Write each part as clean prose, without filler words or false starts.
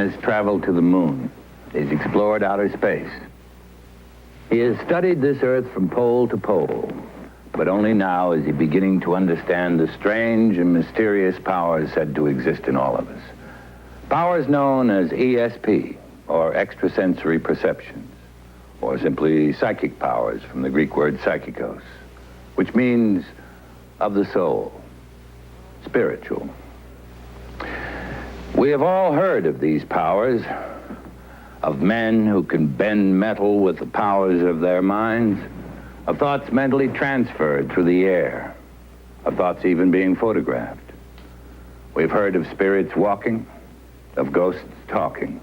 has traveled to the moon. He's explored outer space. He has studied this Earth from pole to pole, but only now is he beginning to understand the strange and mysterious powers said to exist in all of us. Powers known as ESP, or extrasensory perceptions, or simply psychic powers from the Greek word psychikos, which means of the soul, spiritual. We have all heard of these powers, of men who can bend metal with the powers of their minds, of thoughts mentally transferred through the air, of thoughts even being photographed. We've heard of spirits walking, of ghosts talking.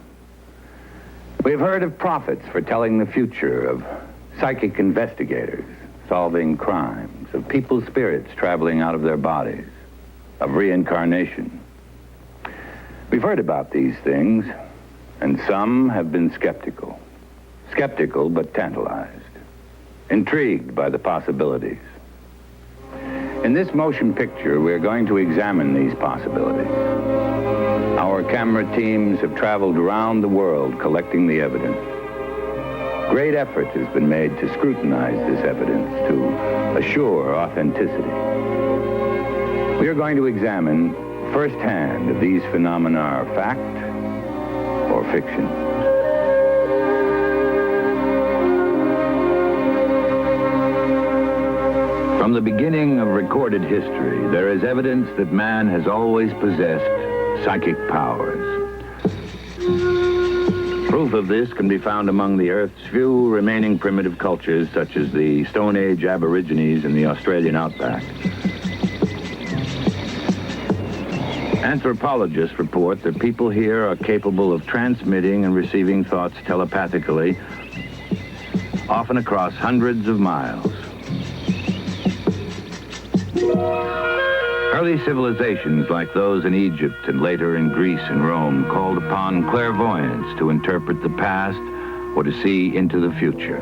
We've heard of prophets foretelling the future, of psychic investigators solving crimes, of people's spirits traveling out of their bodies, of reincarnation. We've heard about these things, and some have been skeptical. Skeptical but tantalized, intrigued by the possibilities. In this motion picture, we're going to examine these possibilities. Our camera teams have traveled around the world collecting the evidence. Great effort has been made to scrutinize this evidence to assure authenticity. We are going to examine firsthand if these phenomena are fact or fiction. From the beginning of recorded history, there is evidence that man has always possessed psychic powers. Proof of this can be found among the Earth's few remaining primitive cultures, such as the Stone Age Aborigines in the Australian outback. Anthropologists report that people here are capable of transmitting and receiving thoughts telepathically, often across hundreds of miles. Early civilizations like those in Egypt and later in Greece and Rome called upon clairvoyants to interpret the past or to see into the future.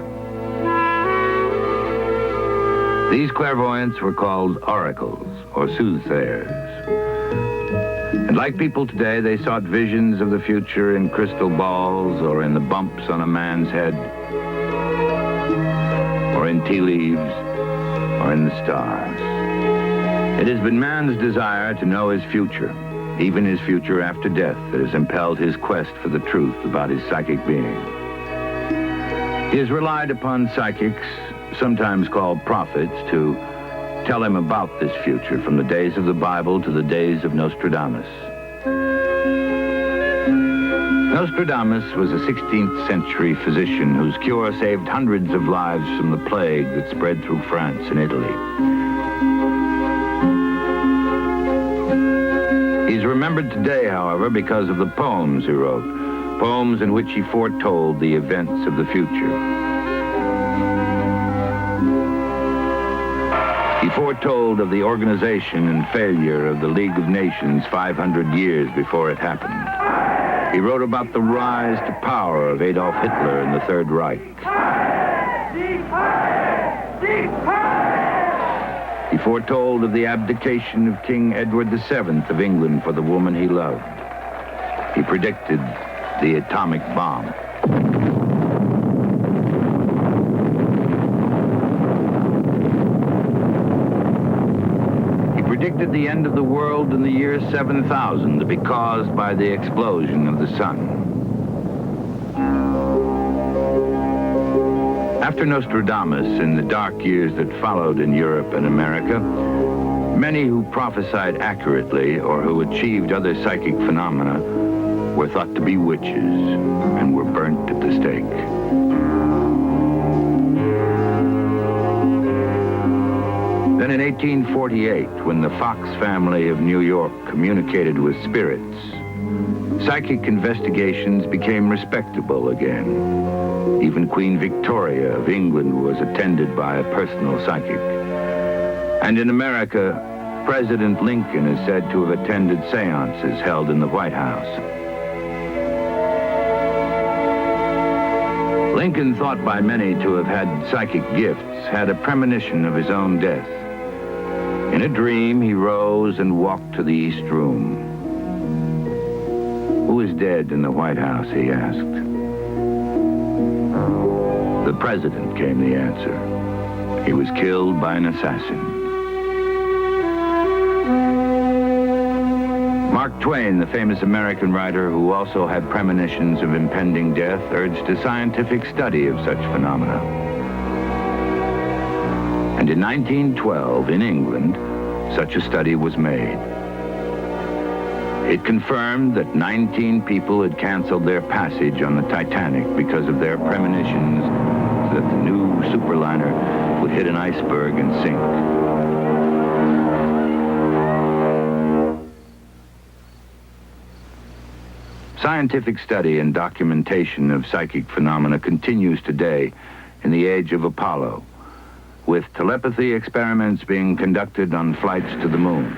These clairvoyants were called oracles or soothsayers. And like people today, they sought visions of the future in crystal balls or in the bumps on a man's head, or in tea leaves, or in the stars. It has been man's desire to know his future, even his future after death, that has impelled his quest for the truth about his psychic being. He has relied upon psychics, sometimes called prophets, to tell him about this future from the days of the Bible to the days of Nostradamus. Nostradamus was a 16th century physician whose cure saved hundreds of lives from the plague that spread through France and Italy. He's remembered today, however, because of the poems he wrote, poems in which he foretold the events of the future. He foretold of the organization and failure of the League of Nations 500 years before it happened. He wrote about the rise to power of Adolf Hitler and the Third Reich. He foretold of the abdication of King Edward VII of England for the woman he loved. He predicted the atomic bomb. He predicted the end of the world in the year 7000 to be caused by the explosion of the sun. After Nostradamus, in the dark years that followed in Europe and America, many who prophesied accurately or who achieved other psychic phenomena were thought to be witches and were burnt at the stake. Then in 1848, when the Fox family of New York communicated with spirits, psychic investigations became respectable again. Even Queen Victoria of England was attended by a personal psychic. And in America, President Lincoln is said to have attended seances held in the White House. Lincoln, thought by many to have had psychic gifts, had a premonition of his own death. In a dream, he rose and walked to the East Room. Who Who is dead in the White House, he asked. The president came the answer. He was killed by an assassin. Mark Twain, the famous American writer who also had premonitions of impending death, urged a scientific study of such phenomena. And in 1912, in England, such a study was made. It confirmed that 19 people had canceled their passage on the Titanic because of their premonitions that the new superliner would hit an iceberg and sink. Scientific study and documentation of psychic phenomena continues today in the age of Apollo, with telepathy experiments being conducted on flights to the moon.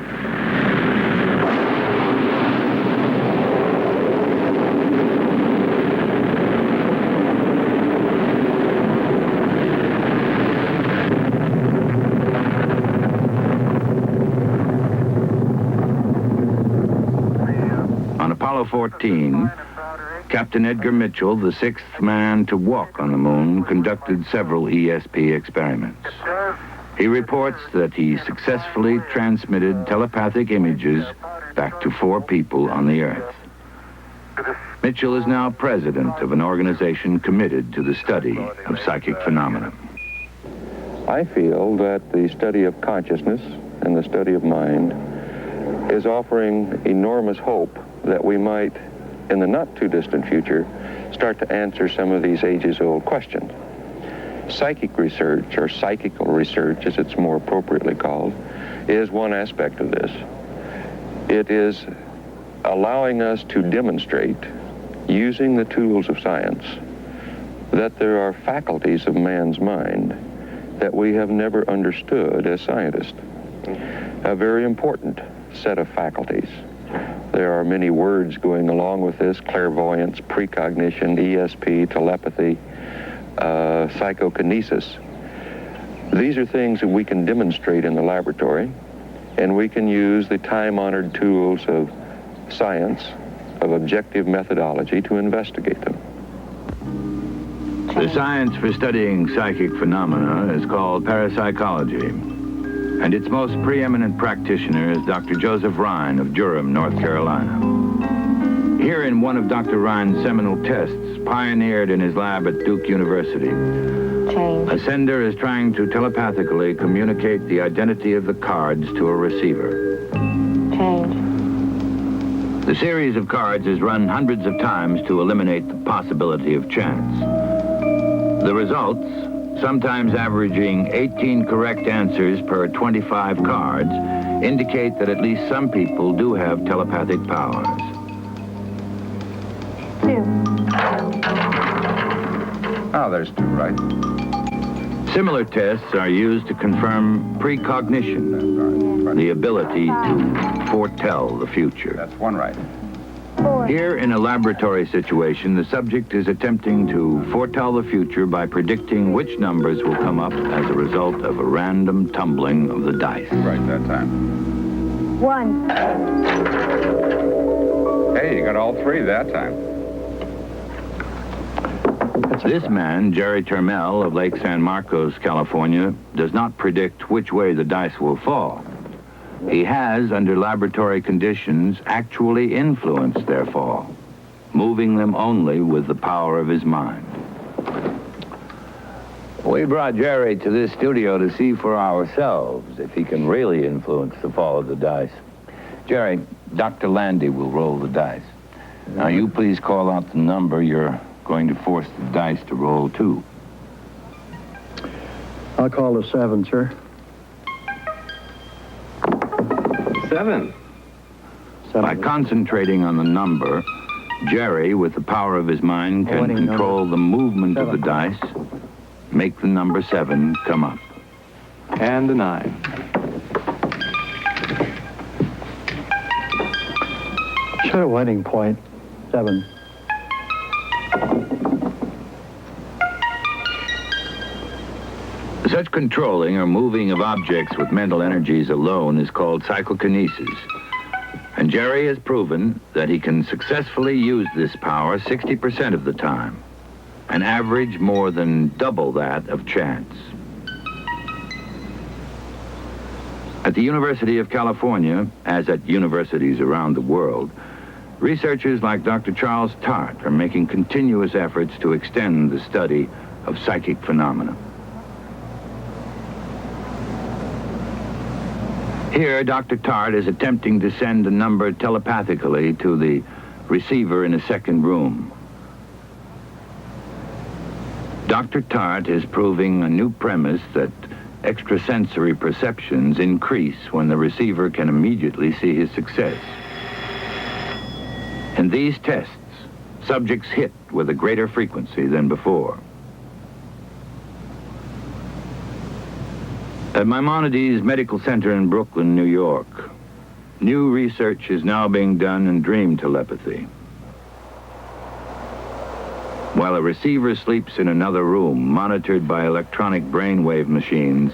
On Apollo 14, Captain Edgar Mitchell, the sixth man to walk on the moon, conducted several ESP experiments. He reports that he successfully transmitted telepathic images back to 4 people on the Earth. Mitchell is now president of an organization committed to the study of psychic phenomena. I feel that the study of consciousness and the study of mind is offering enormous hope that we might, in the not-too-distant future, start to answer some of these ages-old questions. Psychic research, or psychical research, as it's more appropriately called, is one aspect of this. It is allowing us to demonstrate, using the tools of science, that there are faculties of man's mind that we have never understood as scientists. A very important set of faculties. There are many words going along with this: clairvoyance, precognition, ESP, telepathy, psychokinesis. These are things that we can demonstrate in the laboratory, and we can use the time-honored tools of science, of objective methodology, to investigate them. The science for studying psychic phenomena is called parapsychology, and its most preeminent practitioner is Dr. Joseph Rhine of Durham, North Carolina. Here in one of Dr. Rhine's seminal tests, pioneered in his lab at Duke University, a sender is trying to telepathically communicate the identity of the cards to a receiver. The series of cards is run hundreds of times to eliminate the possibility of chance. The results, sometimes averaging 18 correct answers per 25 cards, indicate that at least some people do have telepathic powers. 2. Oh, there's 2 right. Similar tests are used to confirm precognition, the ability to foretell the future. That's 1 right. 4. Here in a laboratory situation, the subject is attempting to foretell the future by predicting which numbers will come up as a result of a random tumbling of the dice. Right that time. 1. Hey, you got all 3 that time. This man, Jerry Termel of Lake San Marcos, California, does not predict which way the dice will fall. He has, under laboratory conditions, actually influenced their fall, moving them only with the power of his mind. We brought Jerry to this studio to see for ourselves if he can really influence the fall of the dice. Jerry, Dr. Landy will roll the dice. Now, you please call out the number you're going to force the dice to roll to. I'll call a 7, sir. 7. By concentrating on the number, Jerry, with the power of his mind, can control the movement of the dice, make the number 7 come up. And a 9. Set a wedding point. 7. Such controlling or moving of objects with mental energies alone is called psychokinesis. And Jerry has proven that he can successfully use this power 60% of the time, an average more than double that of chance. At the University of California, as at universities around the world, researchers like Dr. Charles Tart are making continuous efforts to extend the study of psychic phenomena. Here, Dr. Tart is attempting to send a number telepathically to the receiver in a second room. Dr. Tart is proving a new premise that extrasensory perceptions increase when the receiver can immediately see his success. In these tests, subjects hit with a greater frequency than before. At Maimonides Medical Center in Brooklyn, New York, new research is now being done in dream telepathy. While a receiver sleeps in another room, monitored by electronic brainwave machines,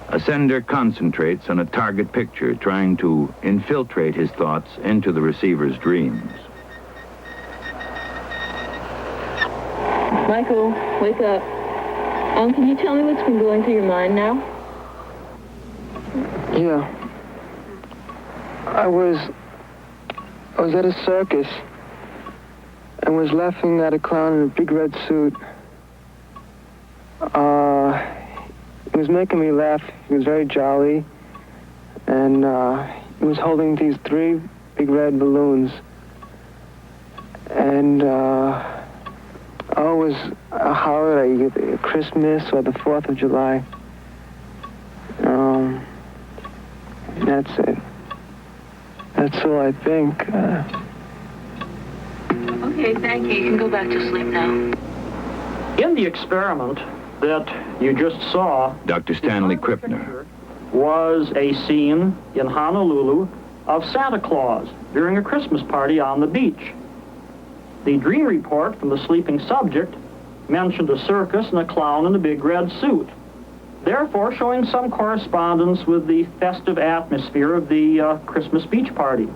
a sender concentrates on a target picture, trying to infiltrate his thoughts into the receiver's dreams. Michael, wake up. Can you tell me what's been going through your mind now? Yeah. I was at a circus and was laughing at a clown in a big red suit. He was making me laugh. He was very jolly. And he was holding these 3 big red balloons. And it was a holiday, either Christmas or the 4th of July. That's it. That's all I think. Okay, thank you. You can go back to sleep now. In the experiment that you just saw, Dr. Stanley Krippner. was a scene in Honolulu of Santa Claus during a Christmas party on the beach. The dream report from the sleeping subject mentioned a circus and a clown in a big red suit, therefore showing some correspondence with the festive atmosphere of the Christmas beach party.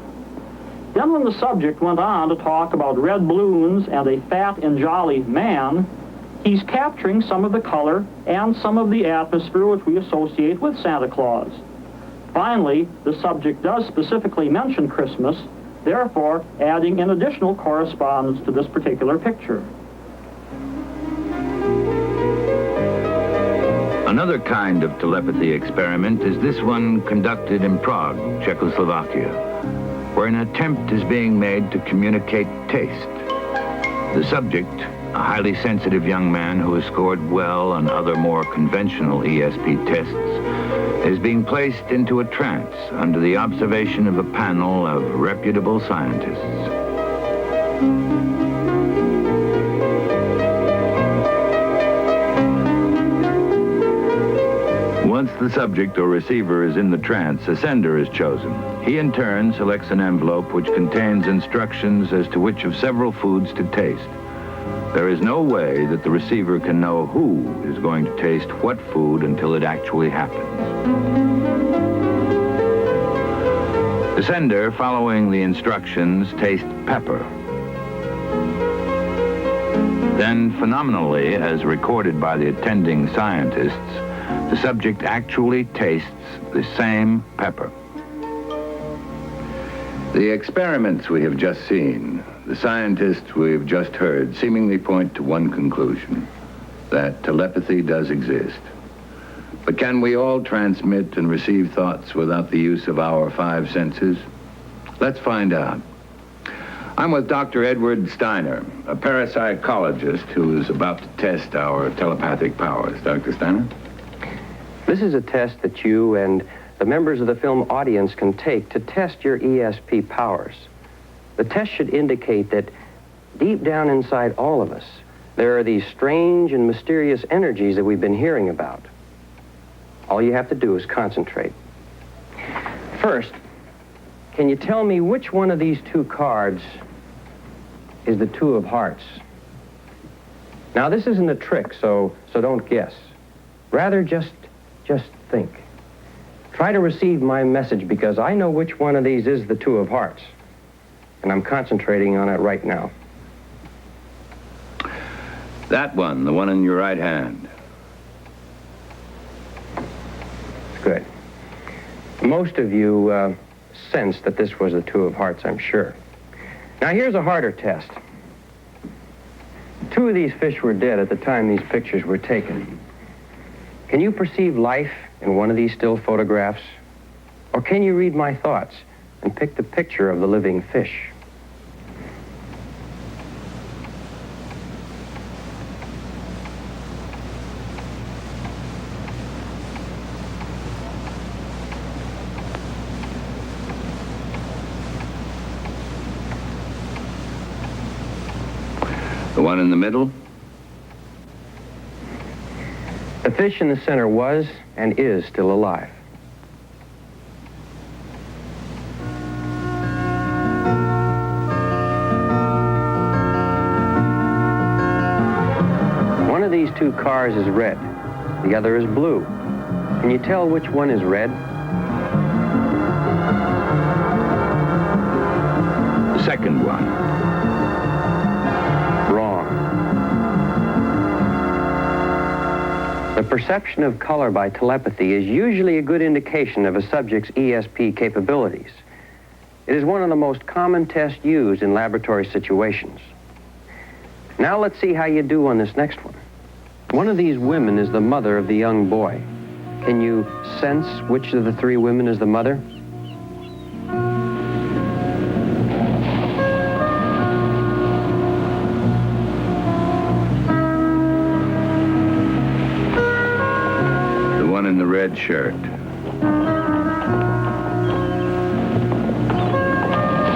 Then when the subject went on to talk about red balloons and a fat and jolly man, he's capturing some of the color and some of the atmosphere which we associate with Santa Claus. Finally, the subject does specifically mention Christmas, therefore adding an additional correspondence to this particular picture. Another kind of telepathy experiment is this one conducted in Prague, Czechoslovakia, where an attempt is being made to communicate taste. The subject, a highly sensitive young man who has scored well on other more conventional ESP tests, is being placed into a trance under the observation of a panel of reputable scientists. Once the subject or receiver is in the trance, a sender is chosen. He in turn selects an envelope which contains instructions as to which of several foods to taste. There is no way that the receiver can know who is going to taste what food until it actually happens. The sender, following the instructions, tastes pepper. Then, phenomenally, as recorded by the attending scientists, the subject actually tastes the same pepper. The experiments we have just seen, the scientists we have just heard, seemingly point to one conclusion, that telepathy does exist. But can we all transmit and receive thoughts without the use of our 5 senses? Let's find out. I'm with Dr. Edward Steiner, a parapsychologist who is about to test our telepathic powers. Dr. Steiner? This is a test that you and the members of the film audience can take to test your ESP powers. The test should indicate that deep down inside all of us, there are these strange and mysterious energies that we've been hearing about. All you have to do is concentrate. First, can you tell me which one of these 2 cards is the 2 of hearts? Now, this isn't a trick, so don't guess. Rather, just think. Try to receive my message because I know which one of these is the two of hearts. And I'm concentrating on it right now. That one, the one in your right hand. Good. Most of you sensed that this was the two of hearts, I'm sure. Now here's a harder test. Two of these fish were dead at the time these pictures were taken. Can you perceive life in one of these still photographs? Or can you read my thoughts and pick the picture of the living fish? The one in the middle? The fish in the center was and is still alive. One of these two cars is red. The other is blue. Can you tell which one is red? The second one. Wrong. The perception of color by telepathy is usually a good indication of a subject's ESP capabilities. It is one of the most common tests used in laboratory situations. Now let's see how you do on this next one. One of these women is the mother of the young boy. Can you sense which of the three women is the mother? The one in the red shirt.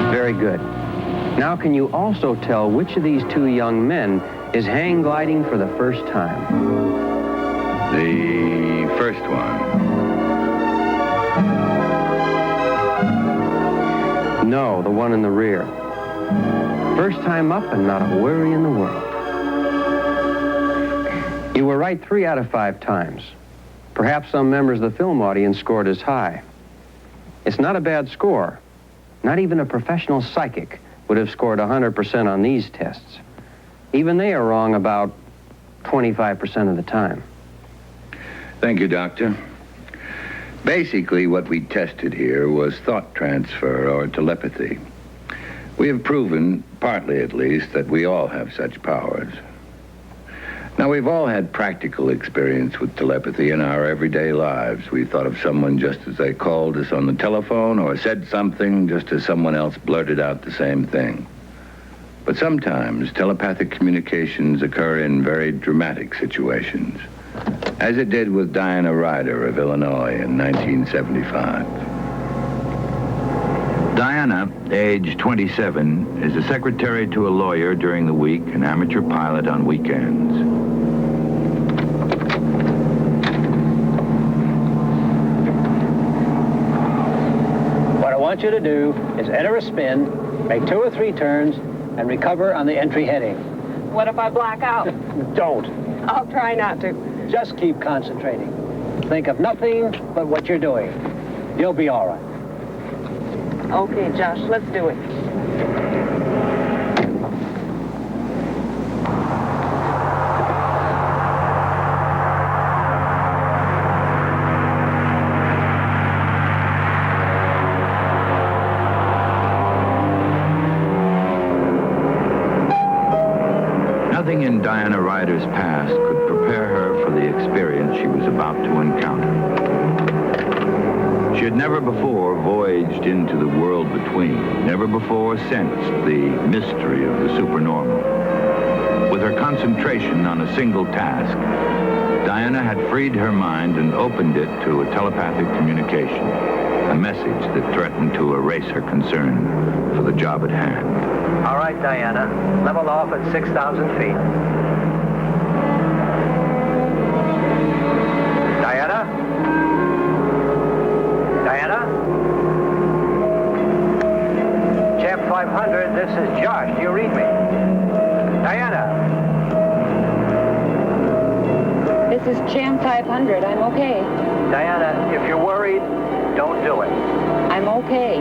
Very good. Now can you also tell which of these two young men is hang gliding for the first time? The first one. No, the one in the rear. First time up and not a worry in the world. You were right 3 out of 5 times. Perhaps some members of the film audience scored as high. It's not a bad score. Not even a professional psychic would have scored 100% on these tests. Even they are wrong about 25% of the time. Thank you, Doctor. Basically, what we tested here was thought transfer or telepathy. We have proven, partly at least, that we all have such powers. Now, we've all had practical experience with telepathy in our everyday lives. We thought of someone just as they called us on the telephone or said something just as someone else blurted out the same thing. But sometimes telepathic communications occur in very dramatic situations, as it did with Diana Ryder of Illinois in 1975. Diana, age 27, is a secretary to a lawyer during the week, an amateur pilot on weekends. What I want you to do is enter a spin, make 2 or 3 turns, and recover on the entry heading. What if I black out? Don't. I'll try not to. Just keep concentrating. Think of nothing but what you're doing. You'll be all right. Okay, Josh, let's do it. Nothing in Diana Ryder's past could prepare her for the experience she was about to encounter. She had never before voyaged into the world between, never before sensed the mystery of the supernormal. With her concentration on a single task, Diana had freed her mind and opened it to a telepathic communication, a message that threatened to erase her concern for the job at hand. All right, Diana. Level off at 6,000 feet. Diana? Diana? Champ 500, this is Josh. Do you read me? Diana? This is Jam 500. 500. I'm okay. Diana, if you're worried, don't do it. I'm okay.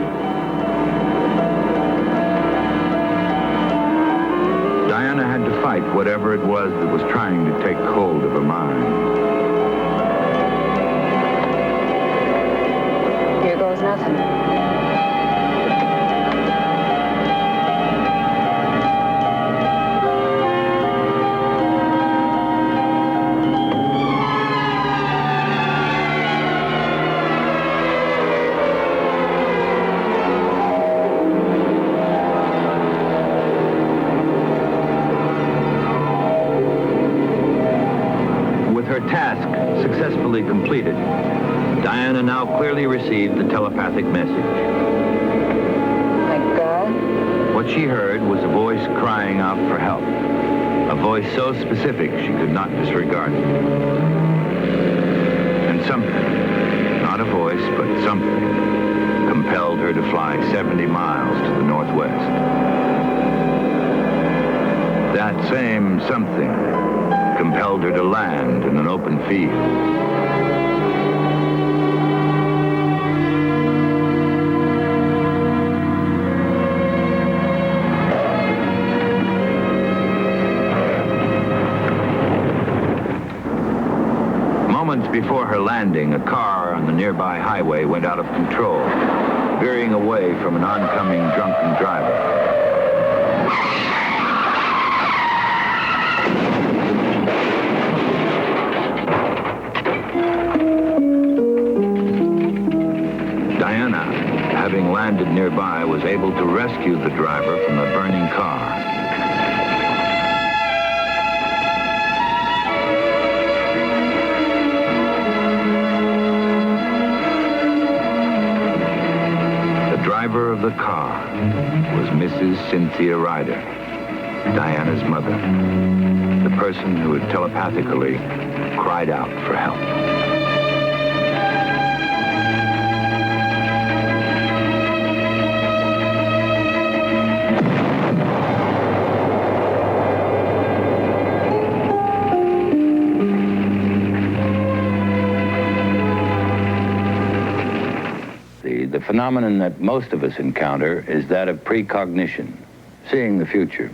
Diana had to fight whatever it was that was trying to take hold of her mind. Here goes nothing. Task successfully completed, Diana now clearly received the telepathic message. My God. What she heard was a voice crying out for help, a voice so specific she could not disregard it. And something, not a voice, but something, compelled her to fly 70 miles to the northwest. That same something compelled her to land in an open field. Moments before her landing, a car on the nearby highway went out of control, veering away from an oncoming drunken driver. Having landed nearby, was able to rescue the driver from a burning car. The driver of the car was Mrs. Cynthia Ryder, Diana's mother, the person who had telepathically cried out for help. The phenomenon that most of us encounter is that of precognition, seeing the future.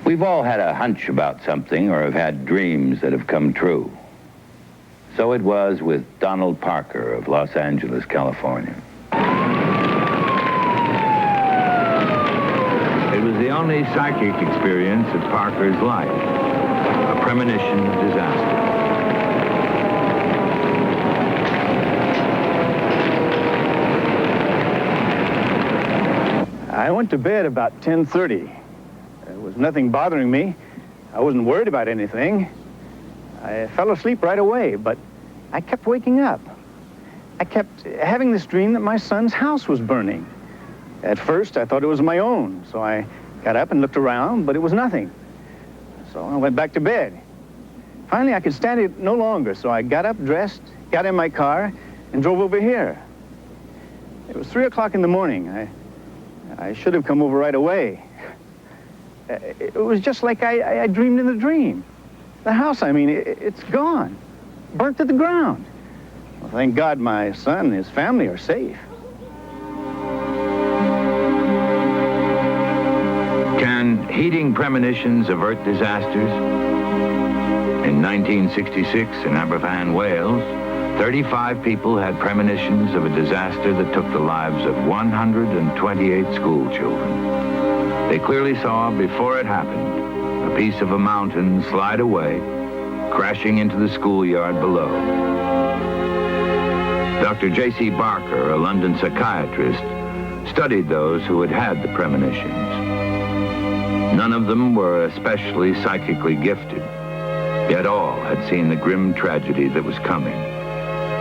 We've all had a hunch about something or have had dreams that have come true. So it was with Donald Parker of Los Angeles, California. It was the only psychic experience of Parker's life, a premonition of disaster. I went to bed about 10:30. There was nothing bothering me. I wasn't worried about anything. I fell asleep right away, but I kept waking up. I kept having this dream that my son's house was burning. At first, I thought it was my own, so I got up and looked around, but it was nothing. So I went back to bed. Finally, I could stand it no longer, so I got up, dressed, got in my car, and drove over here. It was 3 o'clock in the morning. I should have come over right away. It was just like I dreamed in the dream. The house, I mean, it's gone. Burnt to the ground. Well, thank God my son and his family are safe. Can heating premonitions avert disasters? In 1966 in Aberfan, Wales, 35 people had premonitions of a disaster that took the lives of 128 school children. They clearly saw before it happened a piece of a mountain slide away, crashing into the schoolyard below. Dr. J.C. Barker, a London psychiatrist, studied those who had had the premonitions. None of them were especially psychically gifted, yet all had seen the grim tragedy that was coming.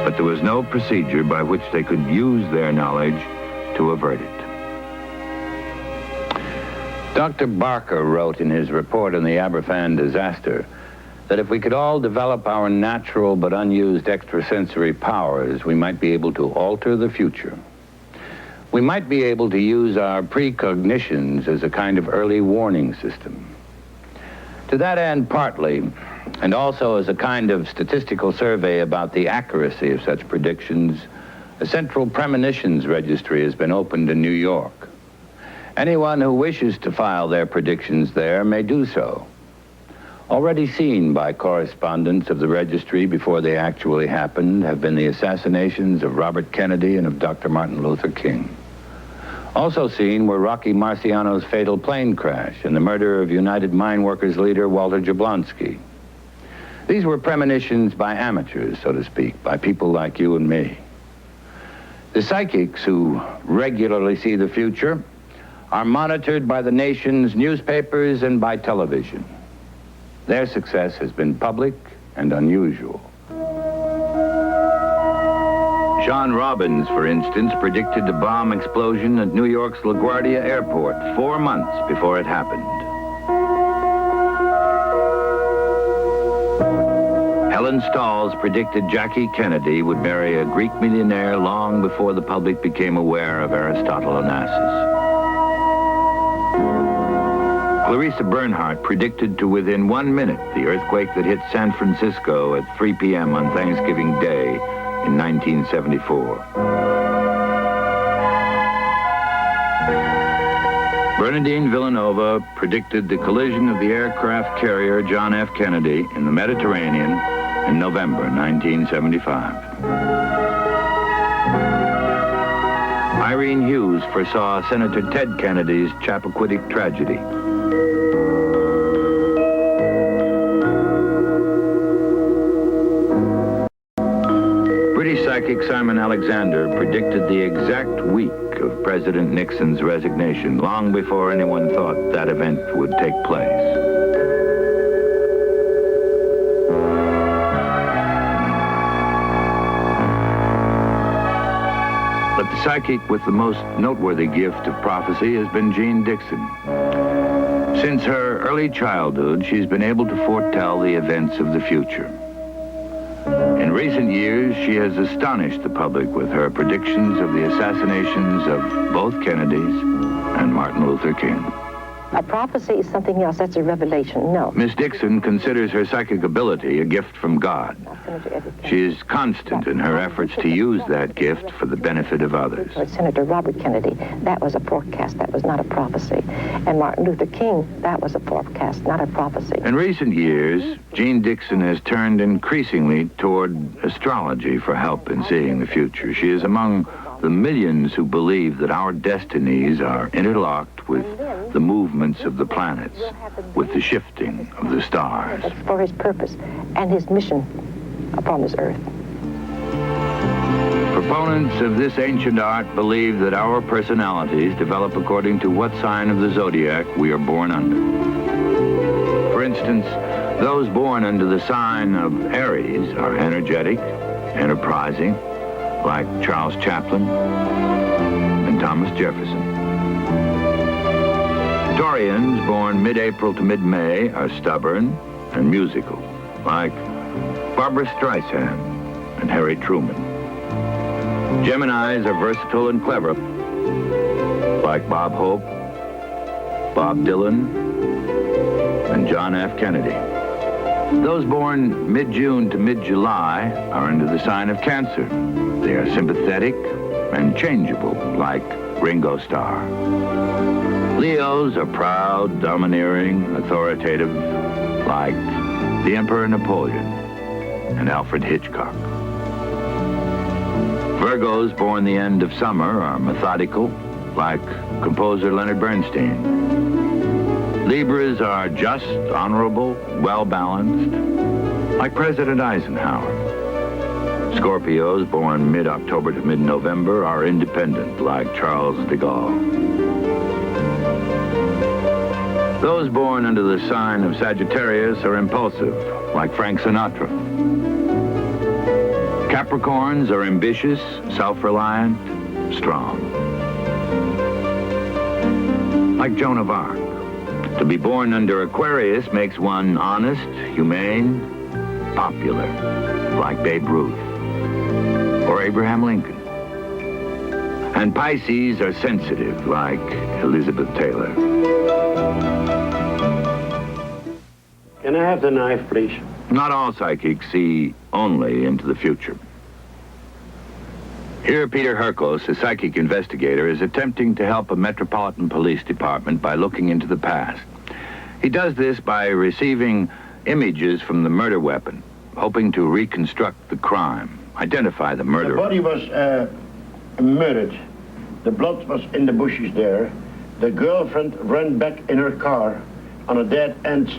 But there was no procedure by which they could use their knowledge to avert it. Dr. Barker wrote in his report on the Aberfan disaster that if we could all develop our natural but unused extrasensory powers, we might be able to alter the future. We might be able to use our precognitions as a kind of early warning system. To that end, partly, And also, as a kind of statistical survey about the accuracy of such predictions, a Central Premonitions Registry has been opened in New York. Anyone who wishes to file their predictions there may do so. Already seen by correspondents of the registry before they actually happened have been the assassinations of Robert Kennedy and of Dr. Martin Luther King. Also seen were Rocky Marciano's fatal plane crash and the murder of United Mine Workers leader Walter Jablonski. These were premonitions by amateurs, so to speak, by people like you and me. The psychics who regularly see the future are monitored by the nation's newspapers and by television. Their success has been public and unusual. John Robbins, for instance, predicted a bomb explosion at New York's LaGuardia Airport 4 months before it happened. Helen Stalls predicted Jackie Kennedy would marry a Greek millionaire long before the public became aware of Aristotle Onassis. Clarissa Bernhardt predicted to within 1 minute the earthquake that hit San Francisco at 3 p.m. on Thanksgiving Day in 1974. Bernardine Villanova predicted the collision of the aircraft carrier John F. Kennedy in the Mediterranean in November 1975. Irene Hughes foresaw Senator Ted Kennedy's Chappaquiddick tragedy. British psychic Simon Alexander predicted the exact week of President Nixon's resignation, long before anyone thought that event would take place. But the psychic with the most noteworthy gift of prophecy has been Jean Dixon. Since her early childhood, she's been able to foretell the events of the future. In recent years, she has astonished the public with her predictions of the assassinations of both Kennedys and Martin Luther King. A prophecy is something else. That's a revelation. No. Miss Dixon considers her psychic ability a gift from God. She is constant in her efforts to use that gift for the benefit of others. Senator Robert Kennedy, that was a forecast. That was not a prophecy. And Martin Luther King, that was a forecast, not a prophecy. In recent years, Jean Dixon has turned increasingly toward astrology for help in seeing the future. She is among the millions who believe that our destinies are interlocked with the movements of the planets, with the shifting of the stars. For his purpose and his mission upon this earth. Proponents of this ancient art believe that our personalities develop according to what sign of the zodiac we are born under. For instance, those born under the sign of Aries are energetic, enterprising, like Charles Chaplin and Thomas Jefferson. Taurians born mid-April to mid-May are stubborn and musical, like Barbra Streisand and Harry Truman. Geminis are versatile and clever, like Bob Hope, Bob Dylan, and John F. Kennedy. Those born mid-June to mid-July are under the sign of Cancer. They are sympathetic and changeable, like Ringo Starr. Leos are proud, domineering, authoritative, like the Emperor Napoleon and Alfred Hitchcock. Virgos born the end of summer are methodical, like composer Leonard Bernstein. Libras are just, honorable, well-balanced, like President Eisenhower. Scorpios born mid-October to mid-November are independent, like Charles de Gaulle. Those born under the sign of Sagittarius are impulsive, like Frank Sinatra. Capricorns are ambitious, self-reliant, strong, like Joan of Arc. To be born under Aquarius makes one honest, humane, popular, like Babe Ruth or Abraham Lincoln. And Pisces are sensitive, like Elizabeth Taylor. Can I have the knife, please? Not all psychics see only into the future. Here, Peter Herkos, a psychic investigator, is attempting to help a metropolitan police department by looking into the past. He does this by receiving images from the murder weapon, hoping to reconstruct the crime, identify the murderer. The body was murdered. The blood was in the bushes there. The girlfriend ran back in her car on a dead-end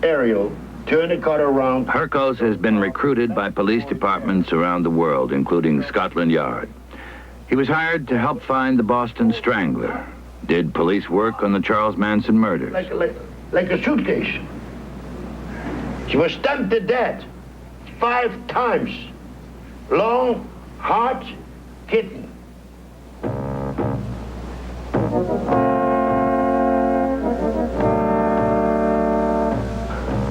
aerial, turned the car around. Herkos has been recruited by police departments around the world, including Scotland Yard. He was hired to help find the Boston Strangler, did police work on the Charles Manson murders. Like a suitcase. She was stabbed to death 5 times. Long, hard kitten.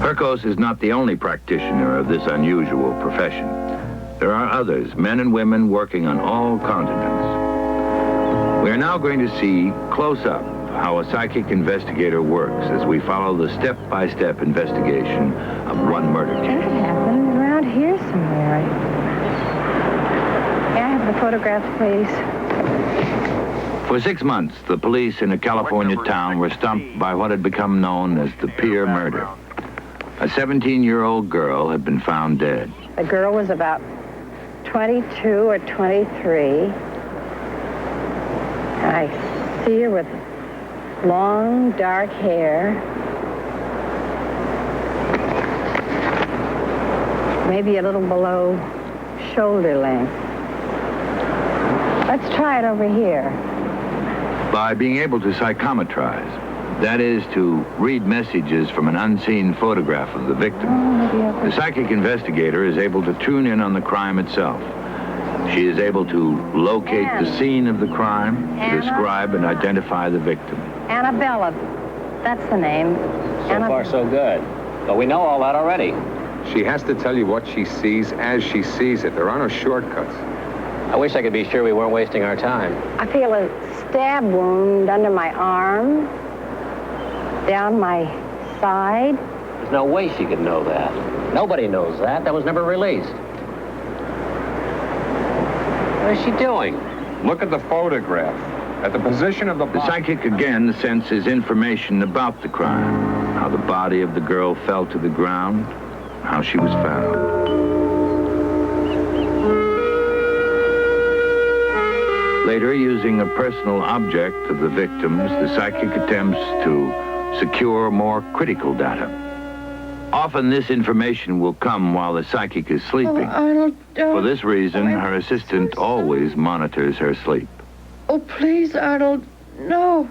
Herkos is not the only practitioner of this unusual profession. There are others, men and women working on all continents. We are now going to see close up how a psychic investigator works as we follow the step-by-step investigation of one murder I think case. it happened around here somewhere. May I have the photograph, please? For 6 months, the police in a California town were stumped by what had become known as the Pier murder. A 17-year-old girl had been found dead. The girl was about 22 or 23. I see her with long, dark hair. Maybe a little below shoulder length. Let's try it over here. By being able to psychometrize, that is, to read messages from an unseen photograph of the victim, the psychic investigator is able to tune in on the crime itself. She is able to locate the scene of the crime, describe and identify the victim. Annabella, that's the name. So far, so good. But we know all that already. She has to tell you what she sees as she sees it. There are no shortcuts. I wish I could be sure we weren't wasting our time. I feel a stab wound under my arm, down my side. There's no way she could know that. Nobody knows that. That was never released. What is she doing? Look at the photograph. At the position of the The psychic again senses information about the crime, how the body of the girl fell to the ground, how she was found. Later, using a personal object of the victims, the psychic attempts to secure more critical data. Often this information will come while the psychic is sleeping. For this reason, her assistant always monitors her sleep. Oh, please, Arnold, no.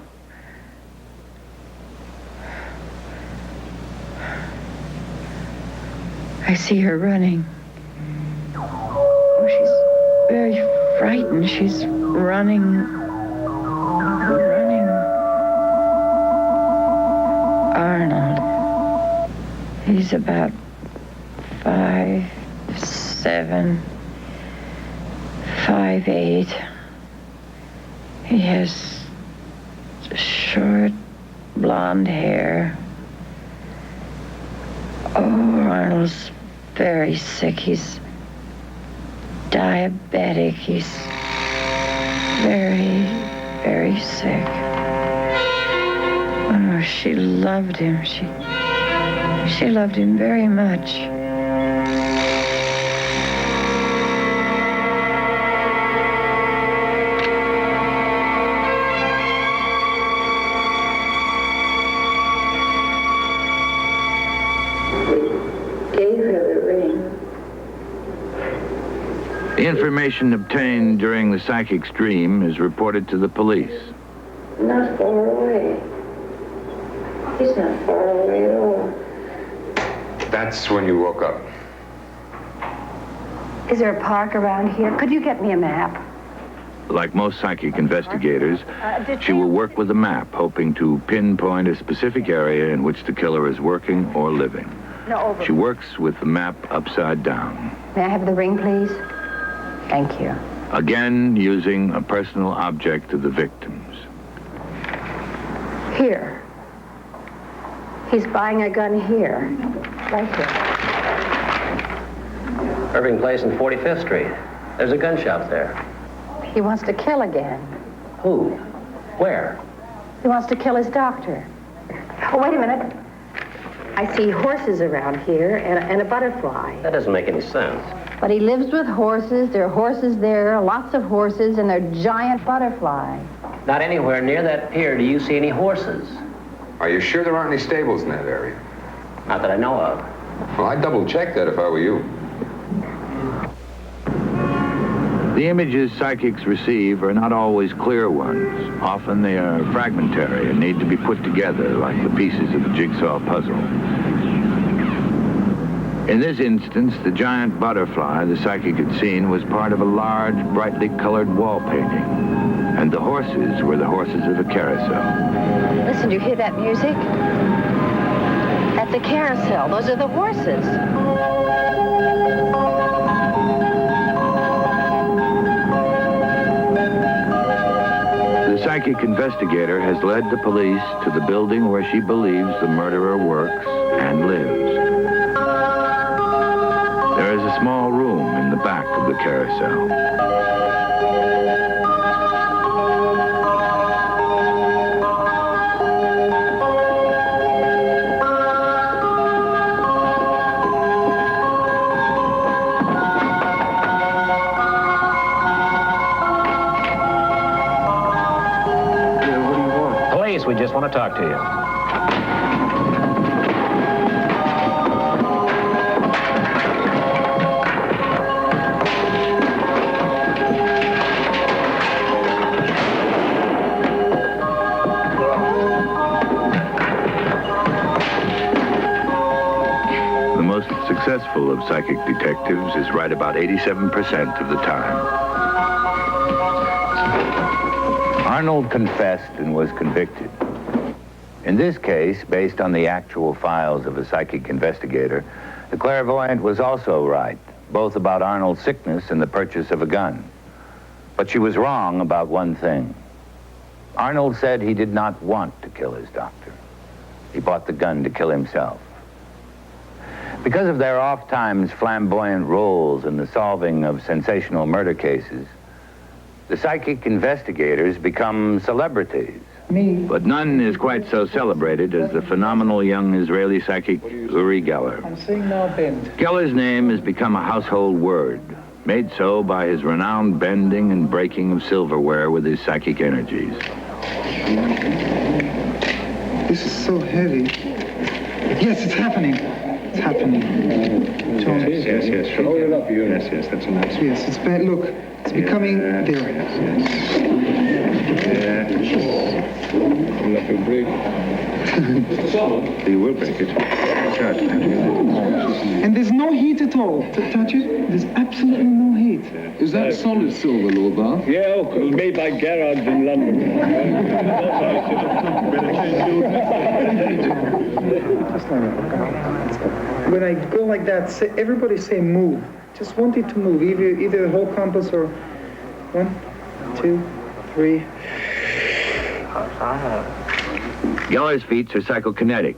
I see her running. Oh, she's very frightened. She's running. Arnold. He's about 5'7", 5'8". He has short blonde hair. Oh, Arnold's very sick. He's diabetic. He's very, very sick. Oh, she loved him. She loved him very much. Gave her the ring. The information obtained during the psychic's dream is reported to the police. Not far away. He's not far away at all. That's when you woke up. Is there a park around here? Could you get me a map? Like most psychic investigators, she will work with a map, hoping to pinpoint a specific area in which the killer is working or living. No, over. She works with the map upside down. May I have the ring, please? Thank you. Again, using a personal object of the victims. Here. He's buying a gun here. Right here. Irving Place and 45th Street. There's a gun shop there. He wants to kill again. Who? Where? He wants to kill his doctor. Oh, wait a minute. I see horses around here and a butterfly. That doesn't make any sense. But he lives with horses. There are horses there, lots of horses, and they're giant butterflies. Not anywhere near that pier do you see any horses. Are you sure there aren't any stables in that area? Not that I know of. Well, I'd double check that if I were you. The images psychics receive are not always clear ones. Often they are fragmentary and need to be put together like the pieces of a jigsaw puzzle. In this instance, the giant butterfly the psychic had seen was part of a large, brightly colored wall painting. And the horses were the horses of a carousel. Listen, do you hear that music? At the carousel, those are the horses. The psychic investigator has led the police to the building where she believes the murderer works and lives. There is a small room in the back of the carousel. We just want to talk to you. The most successful of psychic detectives is right about 87% of the time. Arnold confessed and was convicted. In this case, based on the actual files of a psychic investigator, the clairvoyant was also right, both about Arnold's sickness and the purchase of a gun. But she was wrong about one thing. Arnold said he did not want to kill his doctor. He bought the gun to kill himself. Because of their oft-times flamboyant roles in the solving of sensational murder cases, the psychic investigators become celebrities. But none is quite so celebrated as the phenomenal young Israeli psychic Uri Geller. Geller's name has become a household word, made so by his renowned bending and breaking of silverware with his psychic energies. This is so heavy. Yes, it's happening. It's happening. Yes. Hold it up, you. Yes, that's nice. Yes, it's bad. Look, it's becoming there. Nothing big. You will break it. And there's no heat at all. Touch it. There's absolutely no heat. Is that solid silver, Lord Bar? Yeah, it was made by Garage in London. Just like that. When I go like that, everybody say move. Just want it to move, either the whole compass or 1, 2, 3. Geller's feats are psychokinetic.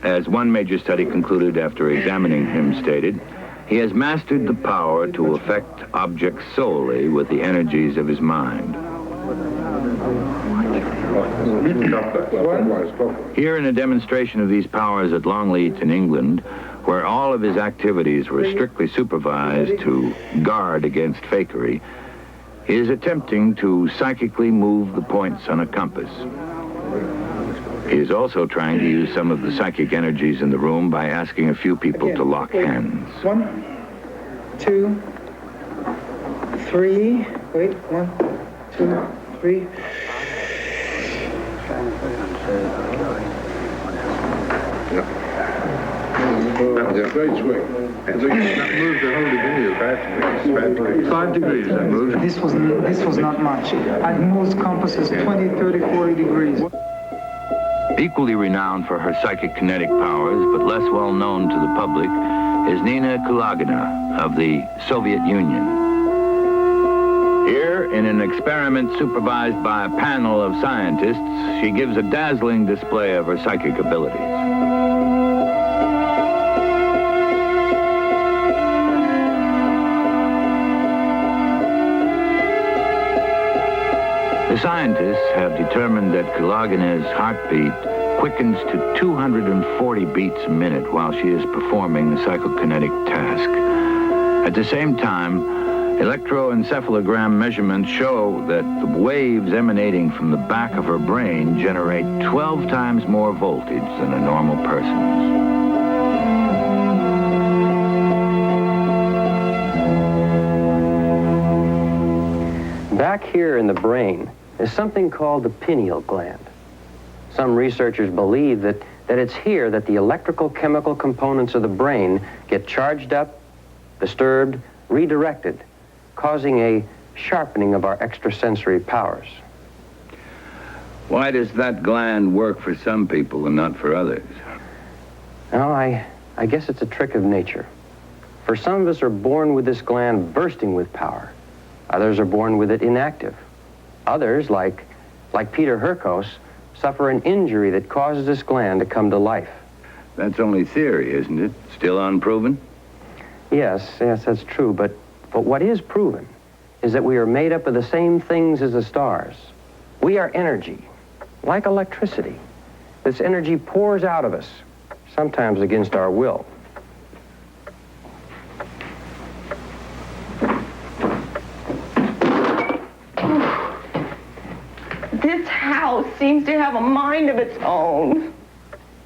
As one major study concluded after examining him stated, he has mastered the power to affect objects solely with the energies of his mind. Here in a demonstration of these powers at Longleat in England, where all of his activities were strictly supervised to guard against fakery, he is attempting to psychically move the points on a compass. He is also trying to use some of the psychic energies in the room by asking a few people to lock hands. 1, 2, 3. Wait, 1, 2, 3. That was a great swing. That moved the whole degree of 5 degrees. That moved. This was not much. I've moved compasses 20, 30, 40 degrees. Equally renowned for her psychic kinetic powers, but less well known to the public, is Nina Kulagina of the Soviet Union. Here, in an experiment supervised by a panel of scientists, she gives a dazzling display of her psychic abilities. The scientists have determined that Kulagine's heartbeat quickens to 240 beats a minute while she is performing the psychokinetic task. At the same time, electroencephalogram measurements show that the waves emanating from the back of her brain generate 12 times more voltage than a normal person's. Back here in the brain is something called the pineal gland. Some researchers believe that it's here that the electrical chemical components of the brain get charged up, disturbed, redirected, causing a sharpening of our extrasensory powers. Why does that gland work for some people and not for others? Well, I guess it's a trick of nature. For some of us are born with this gland bursting with power. Others are born with it inactive. Others, like Peter Herkos, suffer an injury that causes this gland to come to life. That's only theory, isn't it? Still unproven? Yes, that's true. But what is proven is that we are made up of the same things as the stars. We are energy, like electricity. This energy pours out of us, sometimes against our will. This house seems to have a mind of its own.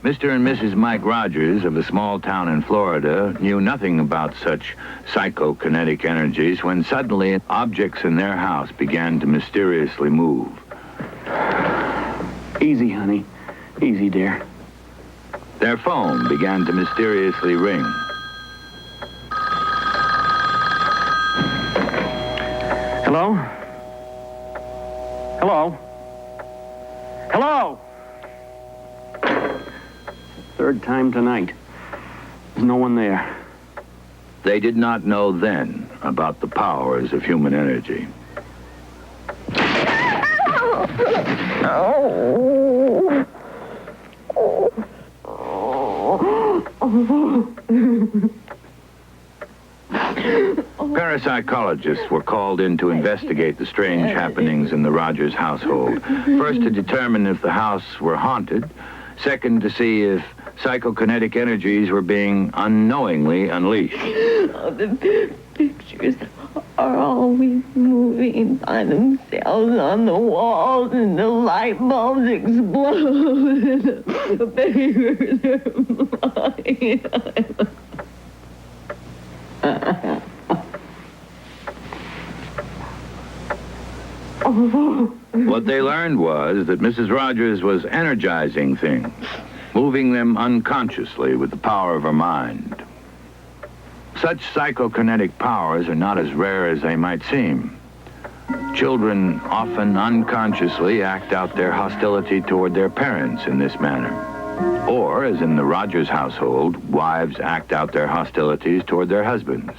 Mr. and Mrs. Mike Rogers of a small town in Florida knew nothing about such psychokinetic energies when suddenly objects in their house began to mysteriously move. Easy, honey. Easy, dear. Their phone began to mysteriously ring. Hello? Hello? Hello? Third time tonight. There's no one there. They did not know then about the powers of human energy. Parapsychologists were called in to investigate the strange happenings in the Rogers household. First, to determine if the house were haunted. Second, to see if psychokinetic energies were being unknowingly unleashed. Oh, the pictures are always moving by themselves on the walls, and the light bulbs explode, and the papers are What they learned was that Mrs. Rogers was energizing things, moving them unconsciously with the power of her mind. Such psychokinetic powers are not as rare as they might seem. Children often unconsciously act out their hostility toward their parents in this manner. Or, as in the Rogers household, wives act out their hostilities toward their husbands.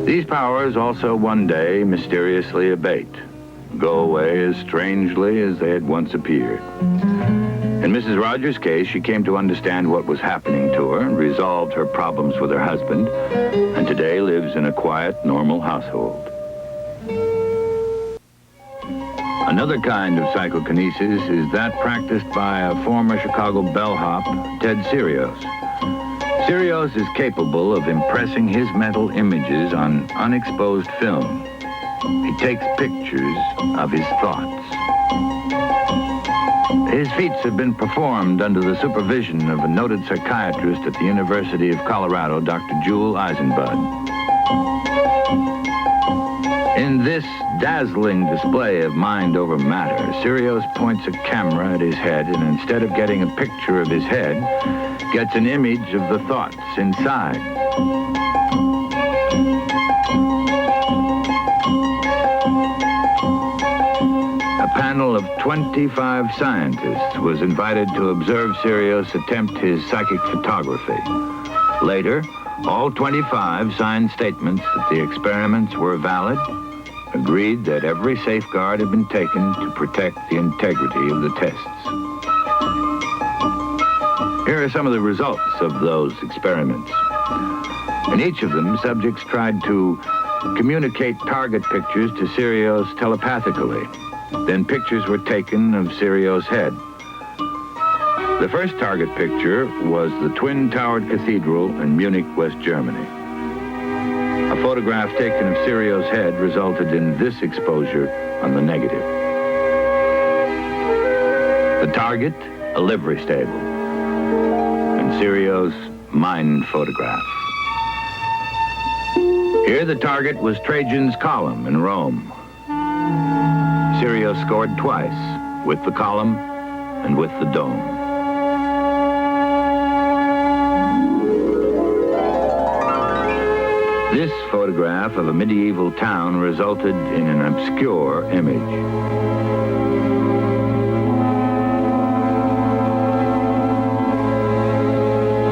These powers also one day mysteriously abate, go away as strangely as they had once appeared. In Mrs. Rogers' case, she came to understand what was happening to her and resolved her problems with her husband, and today lives in a quiet, normal household. Another kind of psychokinesis is that practiced by a former Chicago bellhop, Ted Sirios. Sirios is capable of impressing his mental images on unexposed film. He takes pictures of his thoughts. His feats have been performed under the supervision of a noted psychiatrist at the University of Colorado, Dr. Jewel Eisenbud. In this dazzling display of mind over matter, Sirios points a camera at his head and instead of getting a picture of his head, gets an image of the thoughts inside. A panel of 25 scientists was invited to observe Sirios attempt his psychic photography. Later, all 25 signed statements that the experiments were valid, agreed that every safeguard had been taken to protect the integrity of the tests. Here are some of the results of those experiments. In each of them, subjects tried to communicate target pictures to Sirios telepathically. Then pictures were taken of Sirios' head. The first target picture was the twin-towered cathedral in Munich, West Germany. A photograph taken of Sirios' head resulted in this exposure on the negative. The target, a livery stable, and Sirios' mind photograph. Here the target was Trajan's column in Rome. Sirios scored twice, with the column and with the dome. This photograph of a medieval town resulted in an obscure image.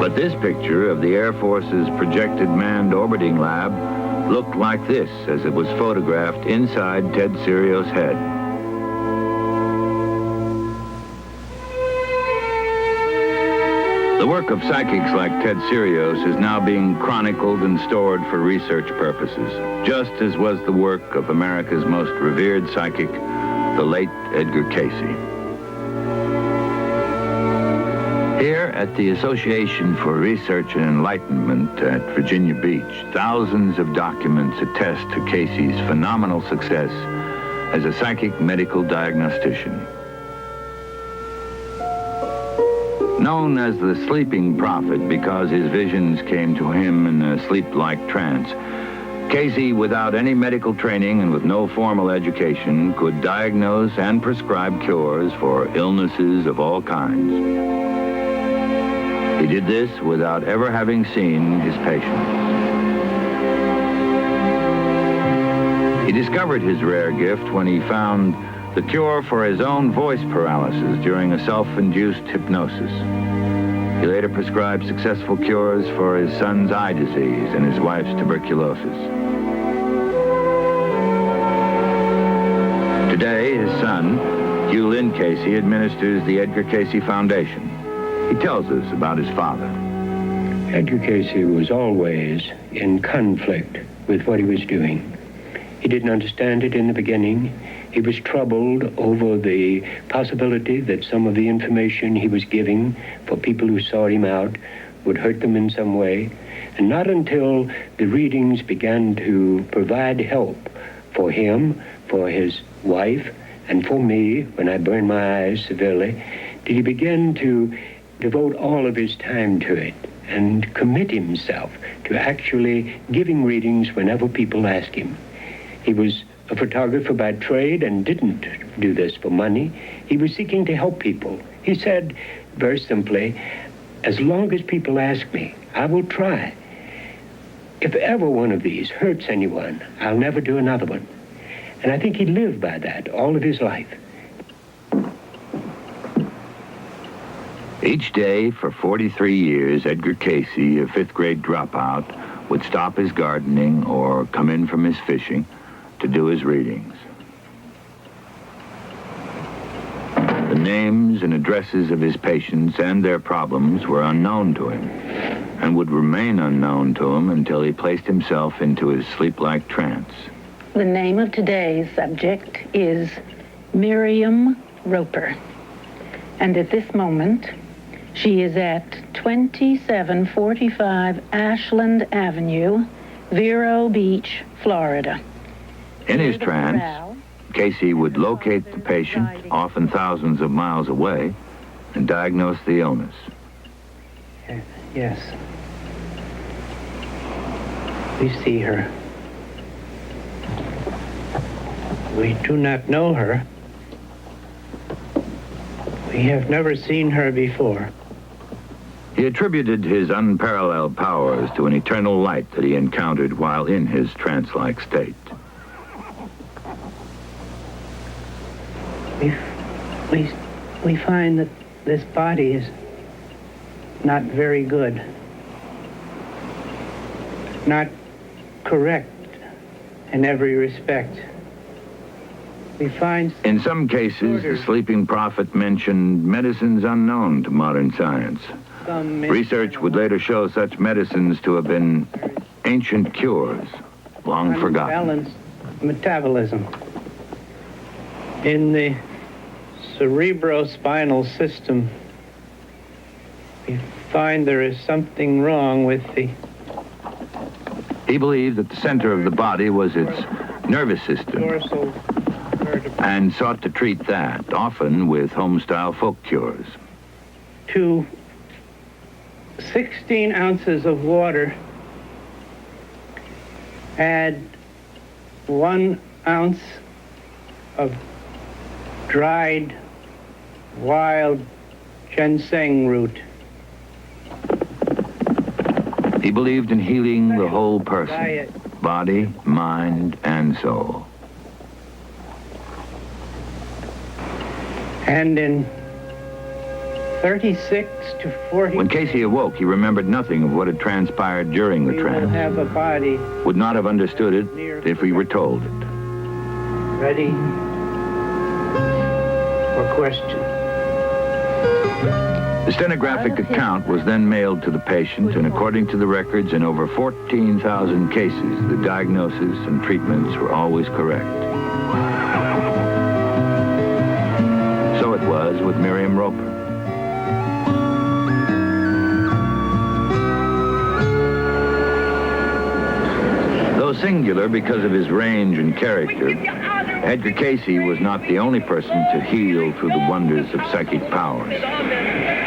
But this picture of the Air Force's projected manned orbiting lab looked like this as it was photographed inside Ted Sirios' head. The work of psychics like Ted Sirios is now being chronicled and stored for research purposes, just as was the work of America's most revered psychic, the late Edgar Cayce. Here at the Association for Research and Enlightenment at Virginia Beach, thousands of documents attest to Cayce's phenomenal success as a psychic medical diagnostician. Known as the sleeping prophet because his visions came to him in a sleep-like trance, Cayce, without any medical training and with no formal education, could diagnose and prescribe cures for illnesses of all kinds. He did this without ever having seen his patients. He discovered his rare gift when he found the cure for his own voice paralysis during a self-induced hypnosis. He later prescribed successful cures for his son's eye disease and his wife's tuberculosis. Today, his son, Hugh Lynn Cayce, administers the Edgar Cayce Foundation. He tells us about his father. Edgar Cayce was always in conflict with what he was doing. He didn't understand it in the beginning. He was troubled over the possibility that some of the information he was giving for people who sought him out would hurt them in some way. And not until the readings began to provide help for him, for his wife, and for me, when I burned my eyes severely, did he begin to devote all of his time to it and commit himself to actually giving readings whenever people asked him. He was a photographer by trade and didn't do this for money. He was seeking to help people. He said, very simply, as long as people ask me, I will try. If ever one of these hurts anyone, I'll never do another one. And I think he lived by that all of his life. Each day for 43 years, Edgar Cayce, a fifth-grade dropout, would stop his gardening or come in from his fishing to do his readings. The names and addresses of his patients and their problems were unknown to him and would remain unknown to him until he placed himself into his sleep-like trance. The name of today's subject is Miriam Roper. And at this moment, she is at 2745 Ashland Avenue, Vero Beach, Florida. In his trance, Cayce would locate the patient, often thousands of miles away, and diagnose the illness. Yes. We see her. We do not know her. We have never seen her before. He attributed his unparalleled powers to an eternal light that he encountered while in his trance-like state. We find that this body is not very good, not correct in every respect. We find... In some cases, the sleeping prophet mentioned medicines unknown to modern science. Research would later show such medicines to have been ancient cures, long forgotten. Balanced metabolism. In the cerebrospinal system, we find there is something wrong with the... He believed that the center of the body was its nervous system and sought to treat that, often with home-style folk cures. To 16 ounces of water, add 1 ounce of dried wild ginseng root. He believed in healing the whole person, body, mind, and soul. And in 36 to 40... When Casey awoke, he remembered nothing of what had transpired during the we will trance. have a body Would not have understood it if we were told it. ready for question. The stenographic account was then mailed to the patient, and according to the records, in over 14,000 cases, the diagnosis and treatments were always correct. So it was with Miriam Roper. Though singular because of his range and character, Edgar Casey was not the only person to heal through the wonders of psychic powers.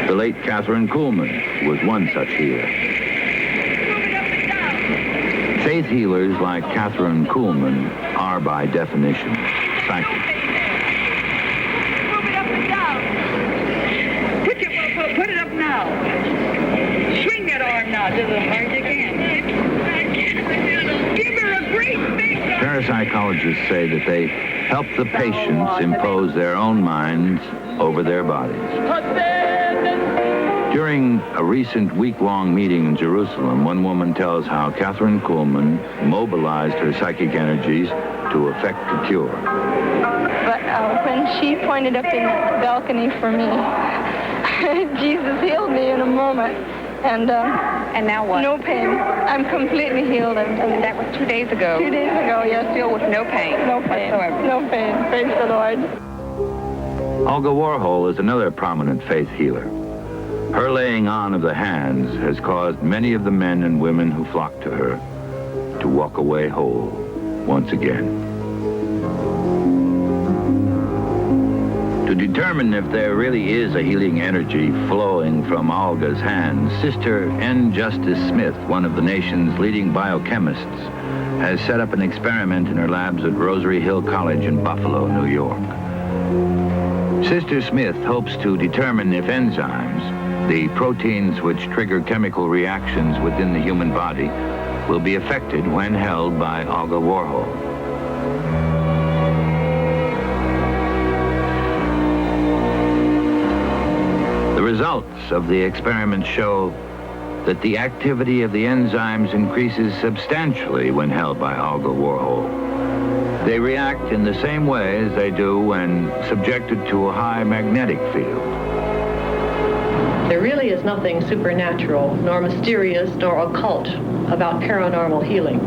The late Catherine Kuhlman was one such healer. Faith healers like Catherine Kuhlman are, by definition, psychic. Put it up now. Swing that arm now to the heart again. Give her a great big... Parapsychologists say that they help the patients impose their own minds over their bodies. During a recent week-long meeting in Jerusalem, one woman tells how Catherine Kuhlman mobilized her psychic energies to effect a cure. But when she pointed up in the balcony for me, Jesus healed me in a moment. And now what? No pain. I'm completely healed. And that was 2 days ago. 2 days ago, yes. Still with no pain. No pain whatsoever. No pain. Praise the Lord. Olga Warhol is another prominent faith healer. Her laying on of the hands has caused many of the men and women who flock to her to walk away whole once again. To determine if there really is a healing energy flowing from Olga's hands, Sister N. Justice Smith, one of the nation's leading biochemists, has set up an experiment in her labs at Rosary Hill College in Buffalo, New York. Sister Smith hopes to determine if enzymes, the proteins which trigger chemical reactions within the human body, will be affected when held by Olga Warhol. The results of the experiment show that the activity of the enzymes increases substantially when held by Olga Warhol. They react in the same way as they do when subjected to a high magnetic field. There really is nothing supernatural, nor mysterious, nor occult about paranormal healing.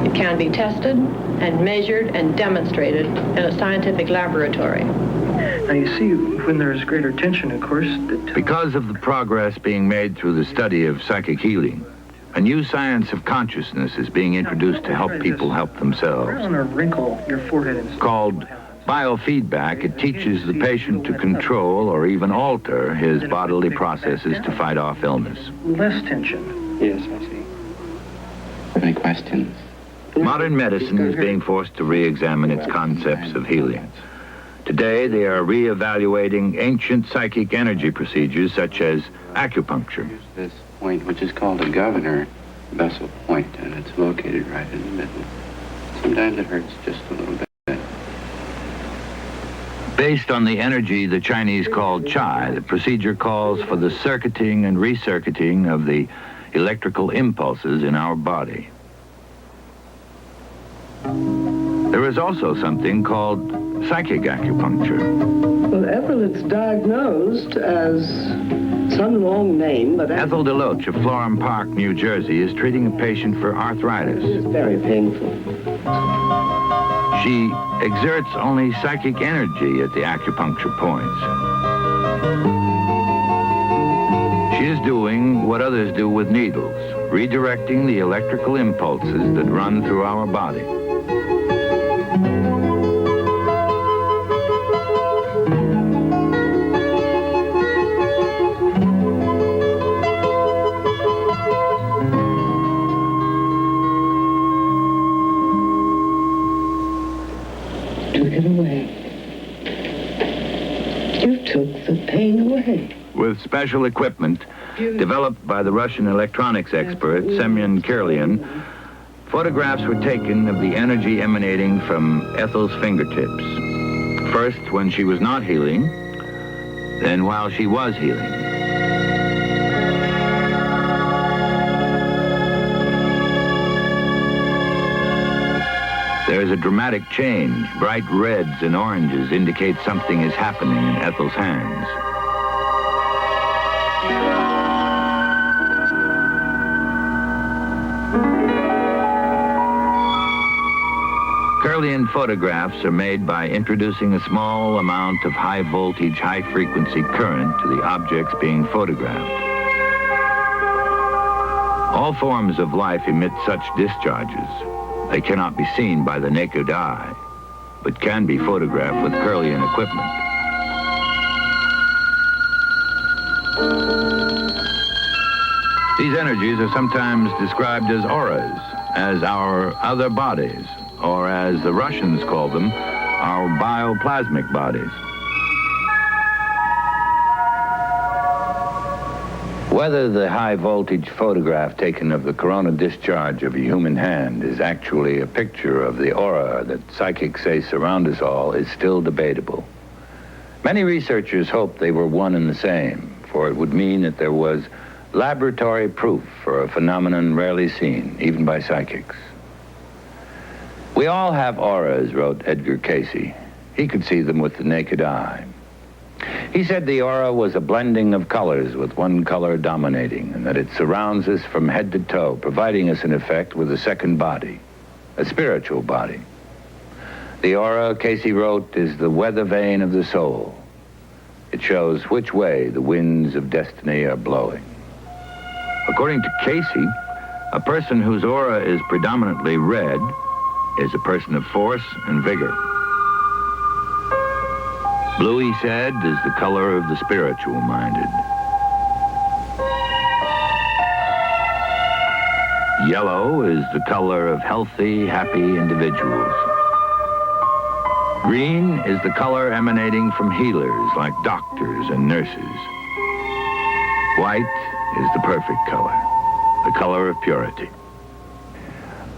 It can be tested and measured and demonstrated in a scientific laboratory. Now you see, when there's greater tension, of course... Because of the progress being made through the study of psychic healing, a new science of consciousness is being introduced to help people help themselves. On a wrinkle, your forehead is... Called biofeedback, it teaches the patient to control or even alter his bodily processes to fight off illness. Less tension. Yes, I see. Any questions? Modern medicine is being forced to re-examine its concepts of healing. Today, they are re-evaluating ancient psychic energy procedures such as acupuncture. This point, which is called a governor vessel point, and it's located right in the middle. Sometimes it hurts just a little bit. Based on the energy the Chinese call Qi, the procedure calls for the circuiting and recircuiting of the electrical impulses in our body. There is also something called psychic acupuncture. Well, Evelyn's diagnosed as some long name, but... Ethel DeLoach of Florham Park, New Jersey, is treating a patient for arthritis. It's very painful. She exerts only psychic energy at the acupuncture points. She is doing what others do with needles, redirecting the electrical impulses that run through our body. Took it away. You took the pain away. With special equipment developed by the Russian electronics expert Semyon Kirlian, photographs were taken of the energy emanating from Ethel's fingertips. First when she was not healing, then while she was healing. There is a dramatic change. Bright reds and oranges indicate something is happening in Ethel's hands. Kirlian photographs are made by introducing a small amount of high voltage, high frequency current to the objects being photographed. All forms of life emit such discharges. They cannot be seen by the naked eye, but can be photographed with Kirlian equipment. These energies are sometimes described as auras, as our other bodies, or as the Russians call them, our bioplasmic bodies. Whether the high-voltage photograph taken of the corona discharge of a human hand is actually a picture of the aura that psychics say surround us all is still debatable. Many researchers hope they were one and the same, for it would mean that there was laboratory proof for a phenomenon rarely seen, even by psychics. We all have auras, wrote Edgar Cayce. He could see them with the naked eye. He said the aura was a blending of colors with one color dominating, and that it surrounds us from head to toe, providing us, in effect, with a second body, a spiritual body. The aura, Cayce wrote, is the weather vane of the soul. It shows which way the winds of destiny are blowing. According to Cayce, a person whose aura is predominantly red is a person of force and vigor. Blue, he said, is the color of the spiritual-minded. Yellow is the color of healthy, happy individuals. Green is the color emanating from healers like doctors and nurses. White is the perfect color, the color of purity.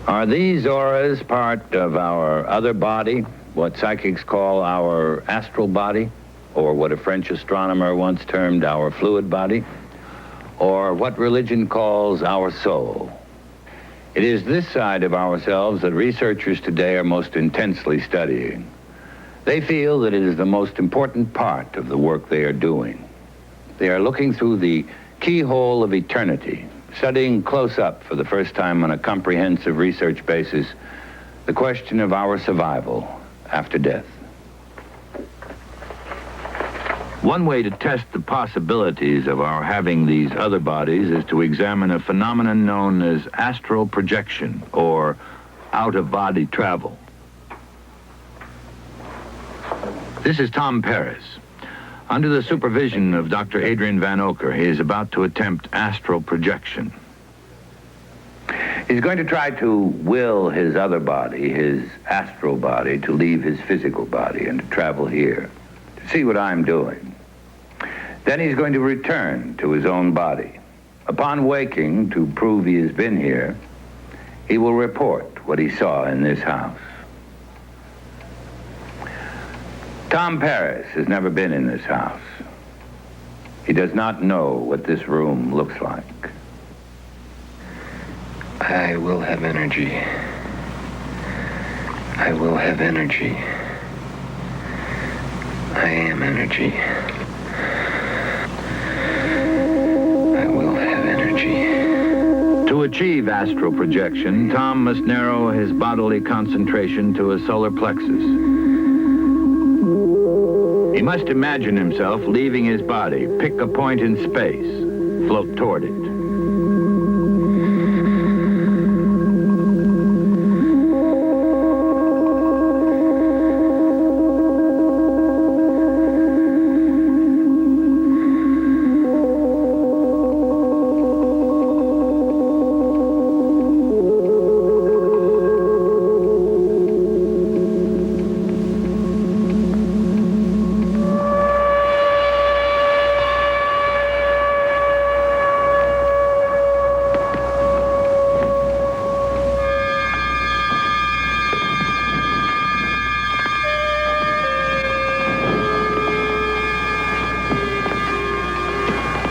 Are these auras part of our other body, what psychics call our astral body, or what a French astronomer once termed our fluid body, or what religion calls our soul? It is this side of ourselves that researchers today are most intensely studying. They feel that it is the most important part of the work they are doing. They are looking through the keyhole of eternity, studying close up for the first time on a comprehensive research basis the question of our survival after death. One way to test the possibilities of our having these other bodies is to examine a phenomenon known as astral projection, or out-of-body travel. This is Tom Paris. Under the supervision of Dr. Adrian Van Oker, he is about to attempt astral projection. He's going to try to will his other body, his astral body, to leave his physical body and to travel here, to see what I'm doing. Then he's going to return to his own body. Upon waking, to prove he has been here, he will report what he saw in this house. Tom Paris has never been in this house. He does not know what this room looks like. I will have energy. I will have energy. I am energy. achieve astral projection, Tom must narrow his bodily concentration to a solar plexus. He must imagine himself leaving his body, pick a point in space, float toward it.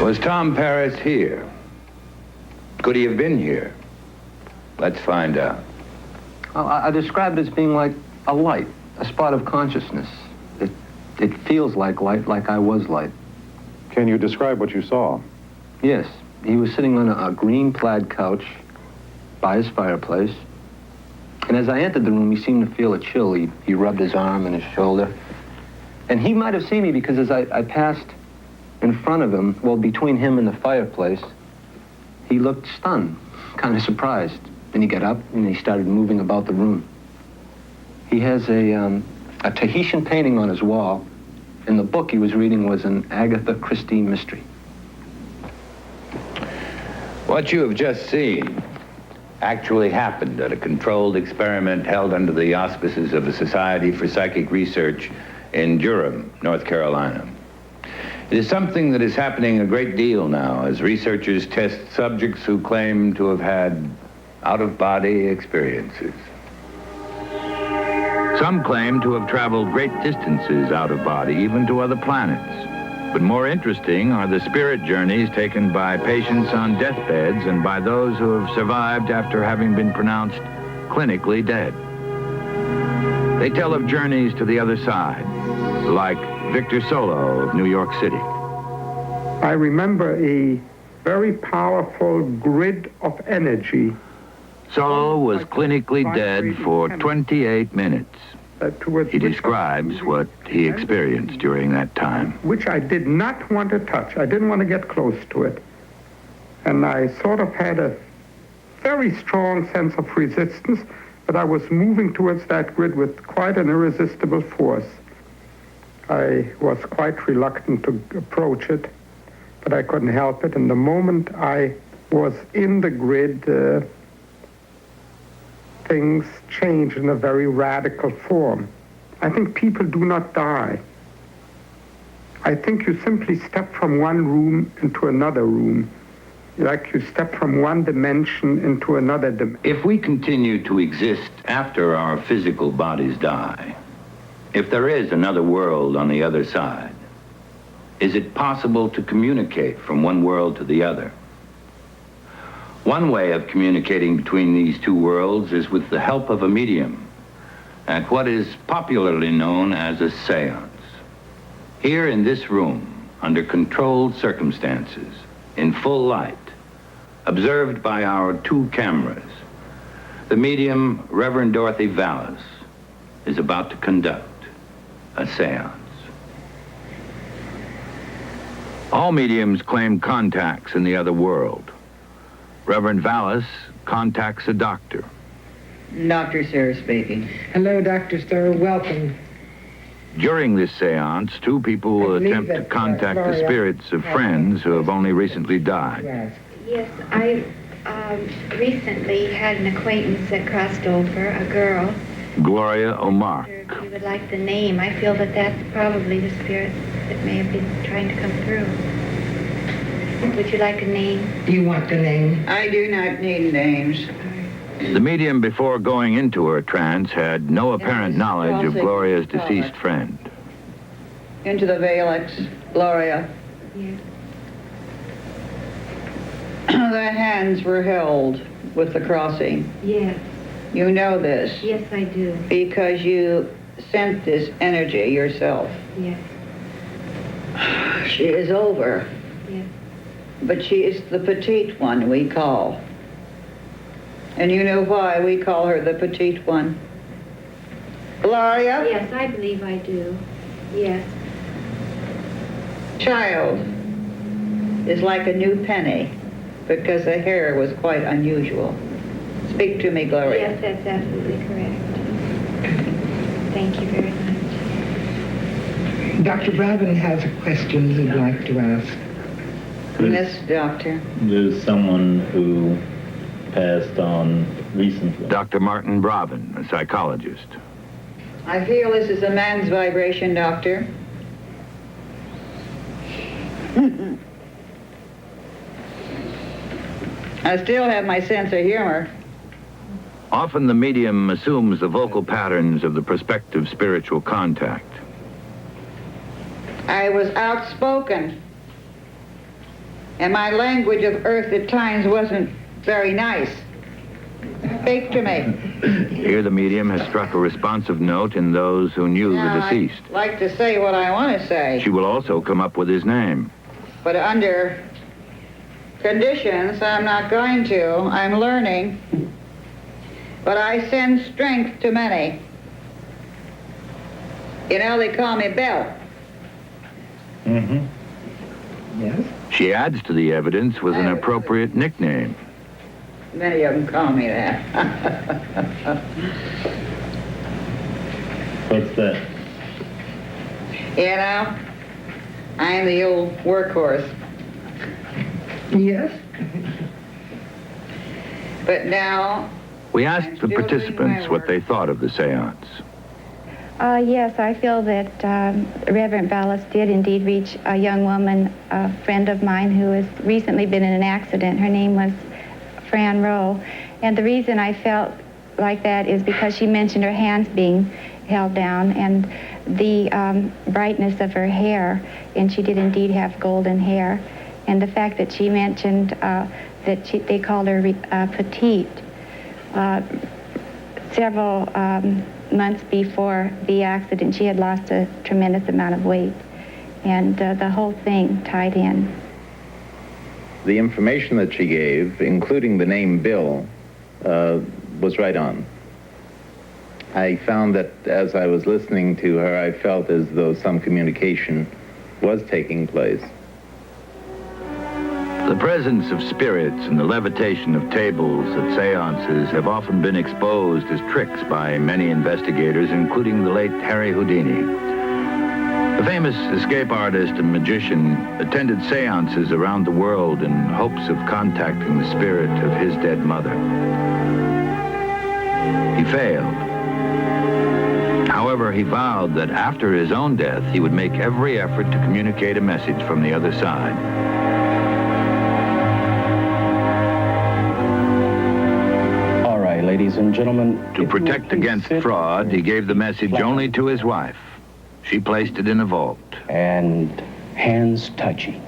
Was Tom Paris here? Could he have been here? Let's find out. I describe it as being like a light, a spot of consciousness. It feels like light, like I was light. Can you describe what you saw? Yes, he was sitting on a green plaid couch by his fireplace. And as I entered the room, he seemed to feel a chill. He rubbed his arm and his shoulder. And he might have seen me because as I passed in front of him, well, between him and the fireplace, he looked stunned, kind of surprised. Then he got up and he started moving about the room. He has a Tahitian painting on his wall, and the book he was reading was an Agatha Christie mystery. What you have just seen actually happened at a controlled experiment held under the auspices of the Society for Psychic Research in Durham, North Carolina. It is something that is happening a great deal now as researchers test subjects who claim to have had out-of-body experiences. Some claim to have traveled great distances out of body, even to other planets. But more interesting are the spirit journeys taken by patients on deathbeds and by those who have survived after having been pronounced clinically dead. They tell of journeys to the other side, like Victor Solo of New York City. I remember a very powerful grid of energy. Solo was clinically dead for 28 minutes. He describes what he experienced during that time. Which I did not want to touch. I didn't want to get close to it. And I sort of had a very strong sense of resistance, but I was moving towards that grid with quite an irresistible force. I was quite reluctant to approach it, but I couldn't help it. And the moment I was in the grid, things changed in a very radical form. I think people do not die. I think you simply step from one room into another room, like you step from one dimension into another dimension. If we continue to exist after our physical bodies die, if there is another world on the other side, is it possible to communicate from one world to the other? One way of communicating between these two worlds is with the help of a medium at what is popularly known as a seance. Here in this room, under controlled circumstances, in full light, observed by our two cameras, the medium, Reverend Dorothy Vallis, is about to conduct a seance. All mediums claim contacts in the other world. Reverend Vallis contacts a doctor. Dr. Sarah speaking. Hello, Dr. Starr. Welcome. During this seance, two people will attempt to contact the spirits of friends who have only recently died. Yes, I recently had an acquaintance that crossed over, a girl. Gloria O'Mark. If you would like the name, I feel that that's probably the spirit that may have been trying to come through. Would you like a name? Do you want the name? I do not need names. The medium, before going into her trance, had no apparent knowledge of Gloria's deceased friend. Into the Valix, Gloria. Yes. The hands were held with the crossing. Yes. You know this. Yes, I do. Because you sent this energy yourself. Yes. She is over. Yes. But she is the petite one we call. And you know why we call her the petite one. Gloria? Yes, I believe I do. Yes. Child is like a new penny because the hair was quite unusual. Speak to me, Gloria. Yes, that's absolutely correct. Thank you very much. Dr. Bravin has a question he'd like to ask. Yes, doctor. There's someone who passed on recently. Dr. Martin Bravin, a psychologist. I feel this is a man's vibration, doctor. I still have my sense of humor. Often the medium assumes the vocal patterns of the prospective spiritual contact. I was outspoken. And my language of earth at times wasn't very nice. Speak to me. Here the medium has struck a responsive note in those who knew the deceased. I'd like to say what I want to say. She will also come up with his name. But under conditions, I'm not going to. I'm learning. But I send strength to many. You know, they call me Belle. Mm-hmm. Yes? She adds to the evidence with an appropriate nickname. Many of them call me that. What's that? You know, I'm the old workhorse. Yes? But now... We asked the participants what they thought of the seance. Yes, I feel that Reverend Ballas did indeed reach a young woman, a friend of mine who has recently been in an accident. Her name was Fran Rowe. And the reason I felt like that is because she mentioned her hands being held down and the brightness of her hair. And she did indeed have golden hair. And the fact that she mentioned that they called her petite. Several months before the accident, she had lost a tremendous amount of weight. And the whole thing tied in. The information that she gave, including the name Bill, was right on. I found that as I was listening to her, I felt as though some communication was taking place. The presence of spirits and the levitation of tables at seances have often been exposed as tricks by many investigators, including the late Harry Houdini. The famous escape artist and magician attended seances around the world in hopes of contacting the spirit of his dead mother. He failed. However, he vowed that after his own death, he would make every effort to communicate a message from the other side. Ladies and gentlemen, to protect against fraud, he gave the message only to his wife. She placed it in a vault. And hands touching.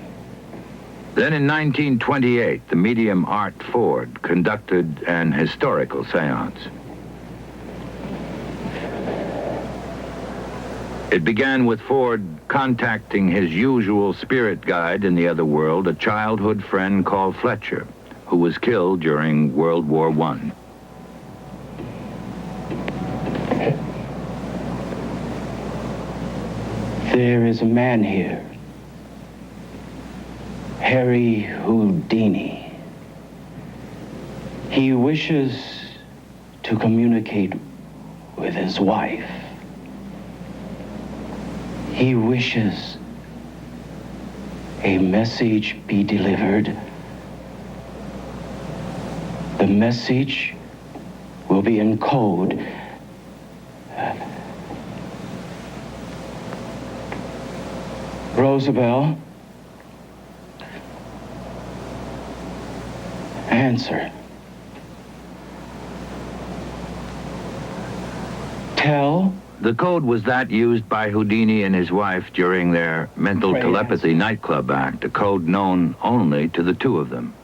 Then in 1928, the medium Art Ford conducted an historical seance. It began with Ford contacting his usual spirit guide in the other world, a childhood friend called Fletcher, who was killed during World War I. There is a man here, Harry Houdini. He wishes to communicate with his wife. He wishes a message be delivered. The message will be in code. Roosevelt, answer. Tell. The code was that used by Houdini and his wife during their mental telepathy nightclub act, a code known only to the two of them.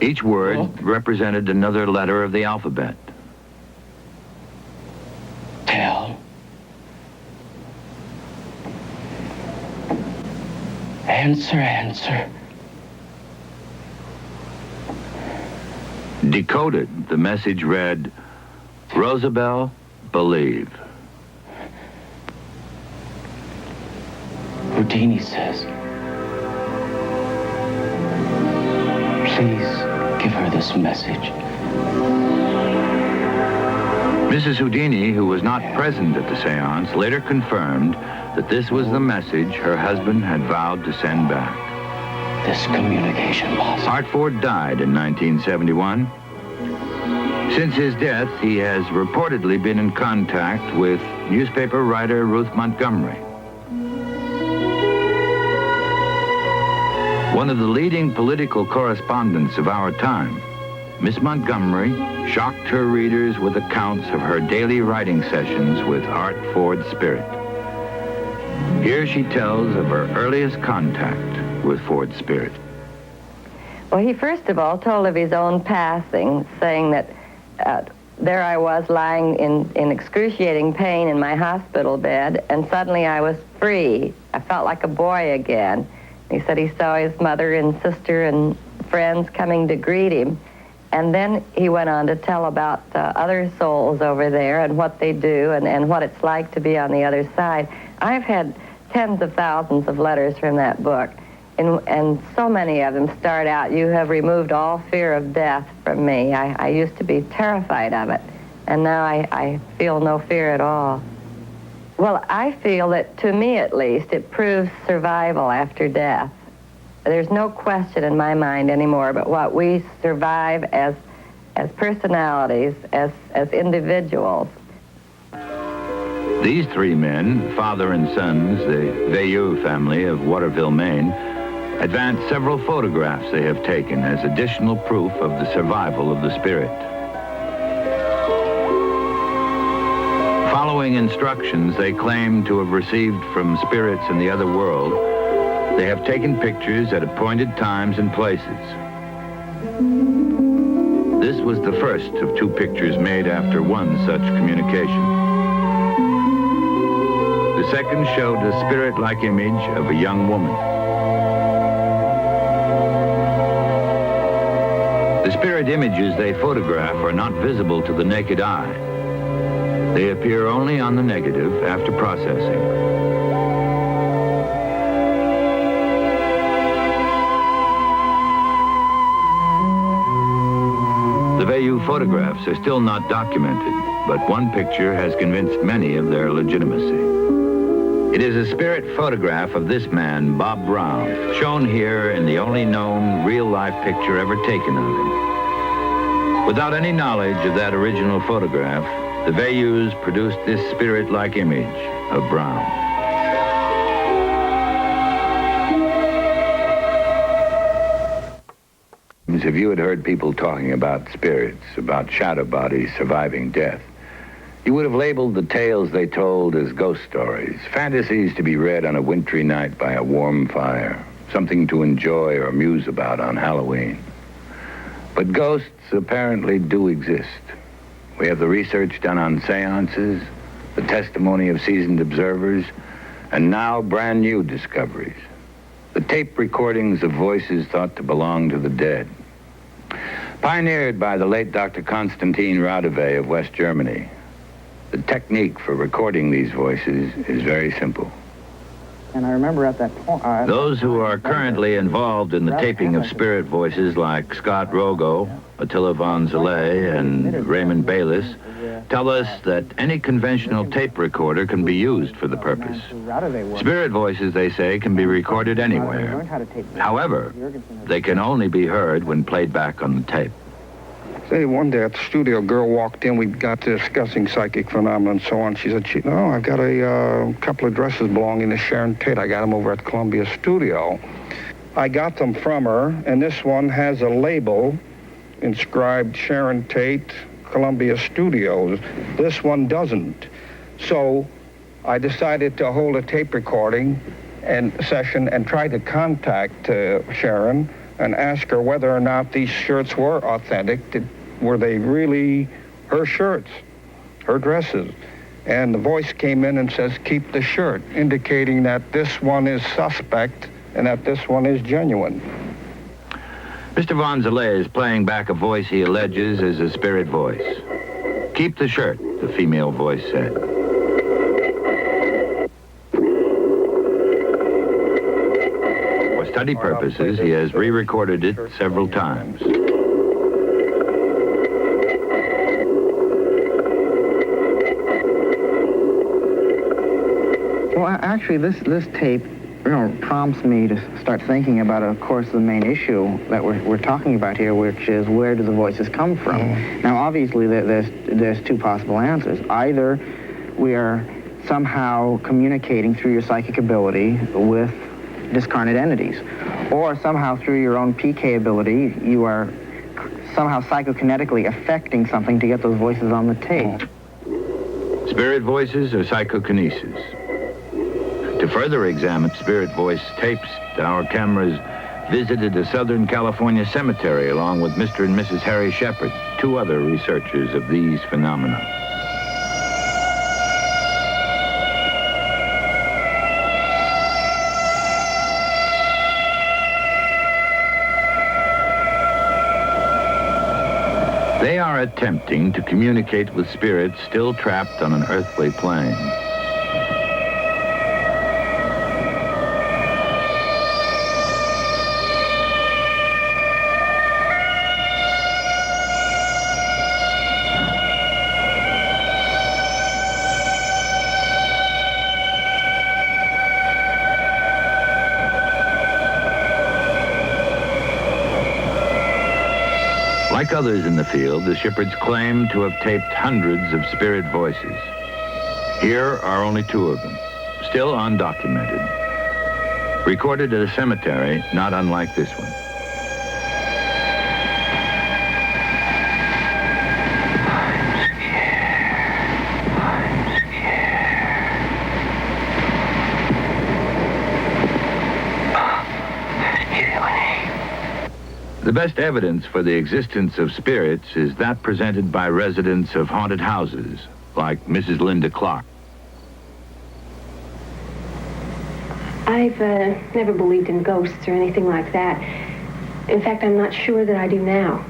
Each word represented another letter of the alphabet. Tell. Answer, answer. Decoded, the message read, Rosabelle, believe. Houdini says, please give her this message. Mrs. Houdini, who was not present at the seance, later confirmed that this was the message her husband had vowed to send back. This communication was... Hartford died in 1971. Since his death, he has reportedly been in contact with newspaper writer Ruth Montgomery. One of the leading political correspondents of our time, Miss Montgomery shocked her readers with accounts of her daily writing sessions with Art Ford's spirit. Here she tells of her earliest contact with Ford's spirit. Well, he first of all told of his own passing, saying that there I was lying in excruciating pain in my hospital bed, and suddenly I was free. I felt like a boy again. He said he saw his mother and sister and friends coming to greet him. And then he went on to tell about other souls over there and what they do and what it's like to be on the other side. I've had tens of thousands of letters from that book, and so many of them start out, you have removed all fear of death from me. I used to be terrified of it, and now I feel no fear at all. Well, I feel that, to me at least, it proves survival after death. There's no question in my mind anymore but what we survive as personalities, as individuals. These three men, father and sons, the Veilleux family of Waterville, Maine, advanced several photographs they have taken as additional proof of the survival of the spirit. Following instructions they claim to have received from spirits in the other world, they have taken pictures at appointed times and places. This was the first of two pictures made after one such communication. The second showed a spirit-like image of a young woman. The spirit images they photograph are not visible to the naked eye. They appear only on the negative after processing. The Veilleux photographs are still not documented, but one picture has convinced many of their legitimacy. It is a spirit photograph of this man, Bob Brown, shown here in the only known real-life picture ever taken of him. Without any knowledge of that original photograph, the Veilleux produced this spirit-like image of Brown. If you had heard people talking about spirits, about shadow bodies surviving death, you would have labeled the tales they told as ghost stories, fantasies to be read on a wintry night by a warm fire, something to enjoy or muse about on Halloween. But ghosts apparently do exist. We have the research done on seances, the testimony of seasoned observers, and now brand new discoveries. The tape recordings of voices thought to belong to the dead. Pioneered by the late Dr. Konstantin Radeve of West Germany, the technique for recording these voices is very simple. And I remember at that point... Those who are currently involved in the taping of spirit voices like Scott Rogo, Attila von Zillet, and Raymond Bayless tell us that any conventional tape recorder can be used for the purpose. Spirit voices, they say, can be recorded anywhere. However, they can only be heard when played back on the tape. Say, one day at the studio, a girl walked in. We got to discussing psychic phenomena and so on. She said, I've got a couple of dresses belonging to Sharon Tate. I got them over at Columbia Studio. I got them from her, and this one has a label inscribed Sharon Tate, Columbia Studios. This one doesn't. So I decided to hold a tape recording and session and try to contact Sharon and ask her whether or not these shirts were authentic. Were they really her shirts, her dresses? And the voice came in and says, keep the shirt, indicating that this one is suspect and that this one is genuine. Mr. Vanzaleh is playing back a voice he alleges is a spirit voice. Keep the shirt, the female voice said. For study purposes, he has re-recorded it several times. Well, actually, this tape, prompts me to start thinking about, of course, the main issue that we're talking about here, which is where do the voices come from? Now, obviously, there's two possible answers. Either we are somehow communicating through your psychic ability with discarnate entities, or somehow through your own PK ability, you are somehow psychokinetically affecting something to get those voices on the tape. Spirit voices or psychokinesis? To further examine spirit voice tapes, our cameras visited a Southern California cemetery along with Mr. and Mrs. Harry Shepard, two other researchers of these phenomena. They are attempting to communicate with spirits still trapped on an earthly plane. Like others in the field, the Shepherds claim to have taped hundreds of spirit voices. Here are only two of them, still undocumented. Recorded at a cemetery not unlike this one. The best evidence for the existence of spirits is that presented by residents of haunted houses, like Mrs. Linda Clark. I've never believed in ghosts or anything like that. In fact, I'm not sure that I do now.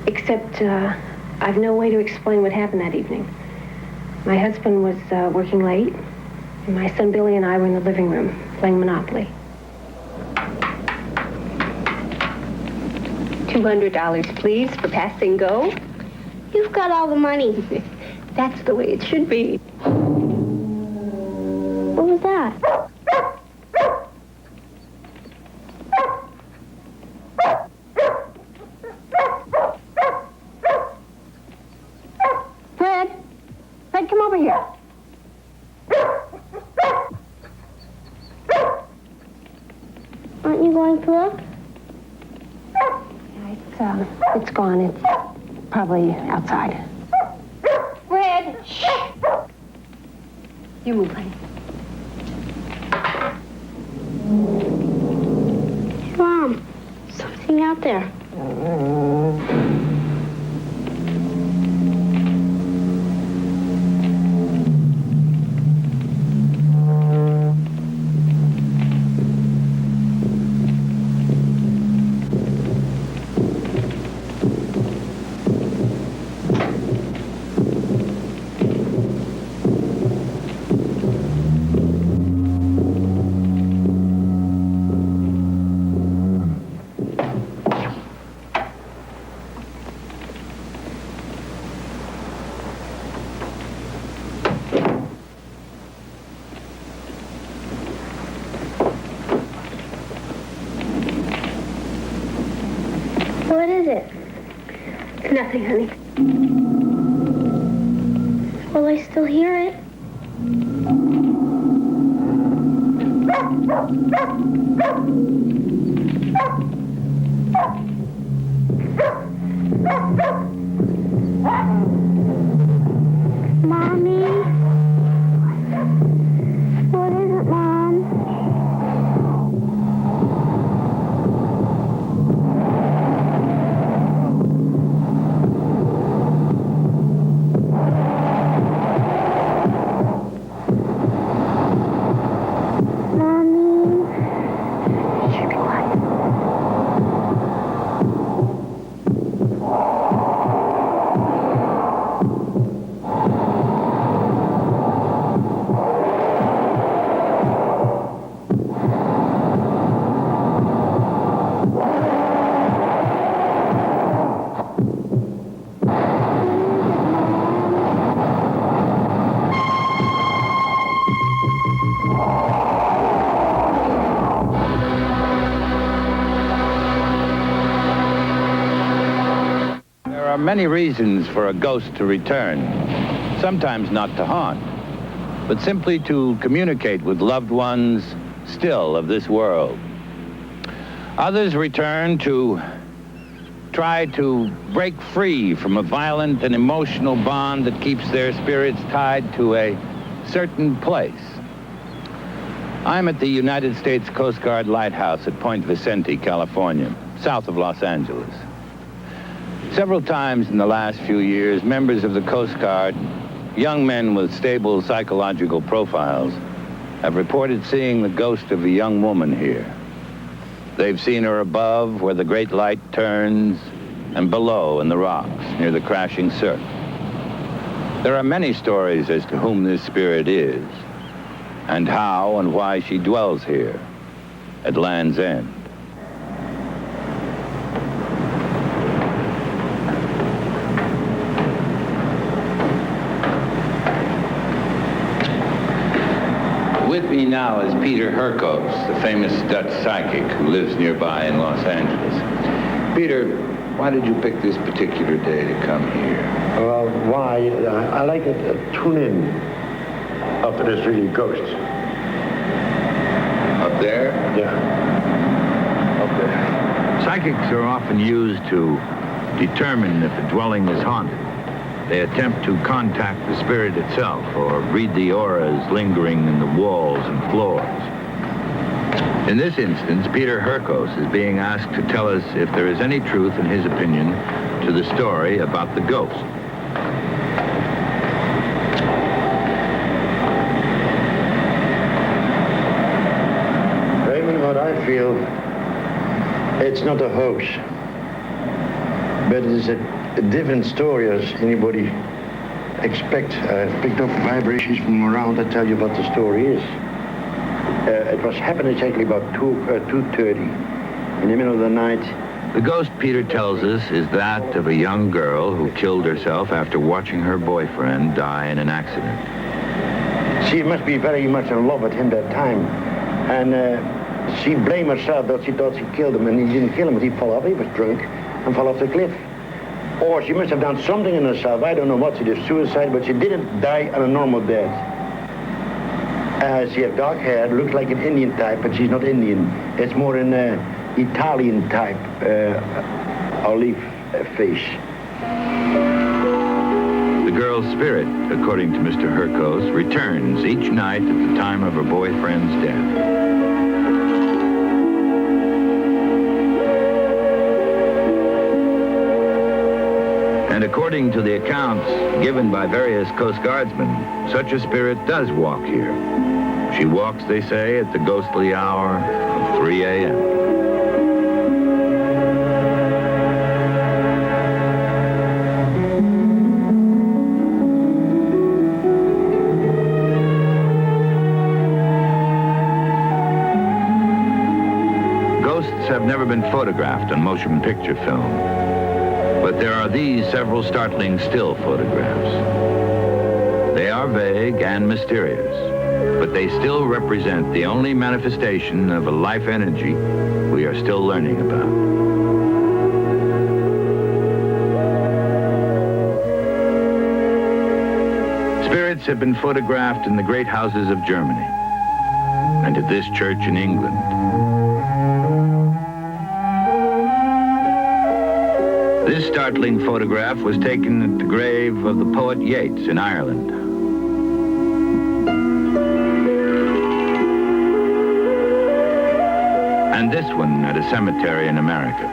Except I've no way to explain what happened that evening. My husband was working late, and my son Billy and I were in the living room playing Monopoly. $200, please, for passing go. You've got all the money. That's the way it should be. What was that? Fred, come over here. Aren't you going to look? It's gone. It's probably outside. Fred! Shh! You move, honey. Mom, something out there. What is it? It's nothing, honey. Well, I still hear it. Mommy? What is it, Mom? There are many reasons for a ghost to return. Sometimes not to haunt, but simply to communicate with loved ones still of this world. Others return to try to break free from a violent and emotional bond that keeps their spirits tied to a certain place. I'm at the United States Coast Guard Lighthouse at Point Vicente, California, south of Los Angeles. Several times in the last few years, members of the Coast Guard, young men with stable psychological profiles, have reported seeing the ghost of a young woman here. They've seen her above where the great light turns and below in the rocks near the crashing surf. There are many stories as to whom this spirit is and how and why she dwells here at Land's End. With me now is Peter Herkos, the famous Dutch psychic who lives nearby in Los Angeles. Peter, why did you pick this particular day to come here? Well, why? I like to tune in after there's really ghosts. Up there? Yeah. Up there. Psychics are often used to determine if a dwelling is haunted. They attempt to contact the spirit itself or read the auras lingering in the walls and floors. In this instance, Peter Herkos is being asked to tell us if there is any truth, in his opinion, to the story about the ghost. Raymond, what I feel, it's not a hoax, but it is a different story as anybody expect. I've picked up vibrations from around that tell you what the story is. It was happened exactly about 2:30 in the middle of the night. The ghost, Peter tells us, is that of a young girl who killed herself after watching her boyfriend die in an accident. She must be very much in love with him that time, and she blamed herself that she thought she killed him, and he didn't kill him, but he fell off. He was drunk and fell off the cliff. Or she must have done something in herself. I don't know what she did, suicide, but she didn't die on a normal death. She has dark hair, looks like an Indian type, but she's not Indian. It's more an Italian type, olive face. The girl's spirit, according to Mr. Herkos, returns each night at the time of her boyfriend's death. And according to the accounts given by various Coast Guardsmen, such a spirit does walk here. She walks, they say, at the ghostly hour of 3 a.m. Ghosts have never been photographed on motion picture film. But there are these several startling still photographs. They are vague and mysterious, but they still represent the only manifestation of a life energy we are still learning about. Spirits have been photographed in the great houses of Germany and at this church in England. This startling photograph was taken at the grave of the poet Yeats in Ireland. And this one at a cemetery in America.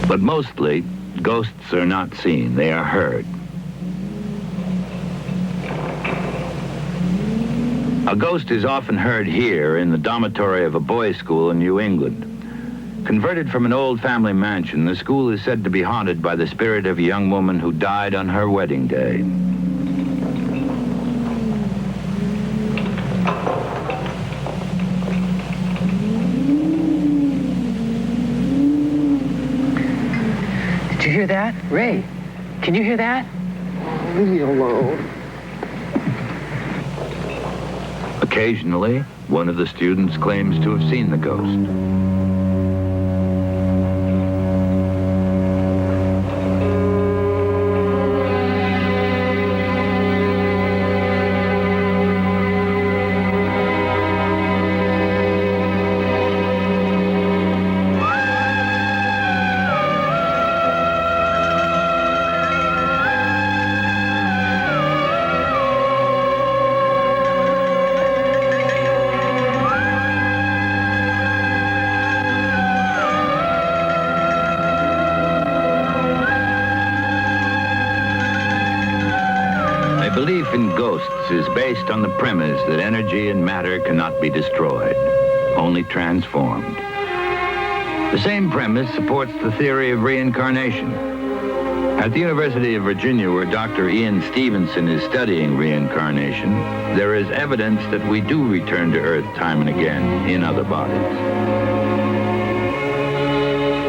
But mostly, ghosts are not seen, they are heard. A ghost is often heard here in the dormitory of a boys' school in New England. Converted from an old family mansion, the school is said to be haunted by the spirit of a young woman who died on her wedding day. Did you hear that? Ray, Can you hear that? Leave me alone. Occasionally, one of the students claims to have seen the ghost. Belief in ghosts is based on the premise that energy and matter cannot be destroyed, only transformed. The same premise supports the theory of reincarnation. At the University of Virginia, where Dr. Ian Stevenson is studying reincarnation, there is evidence that we do return to Earth time and again in other bodies.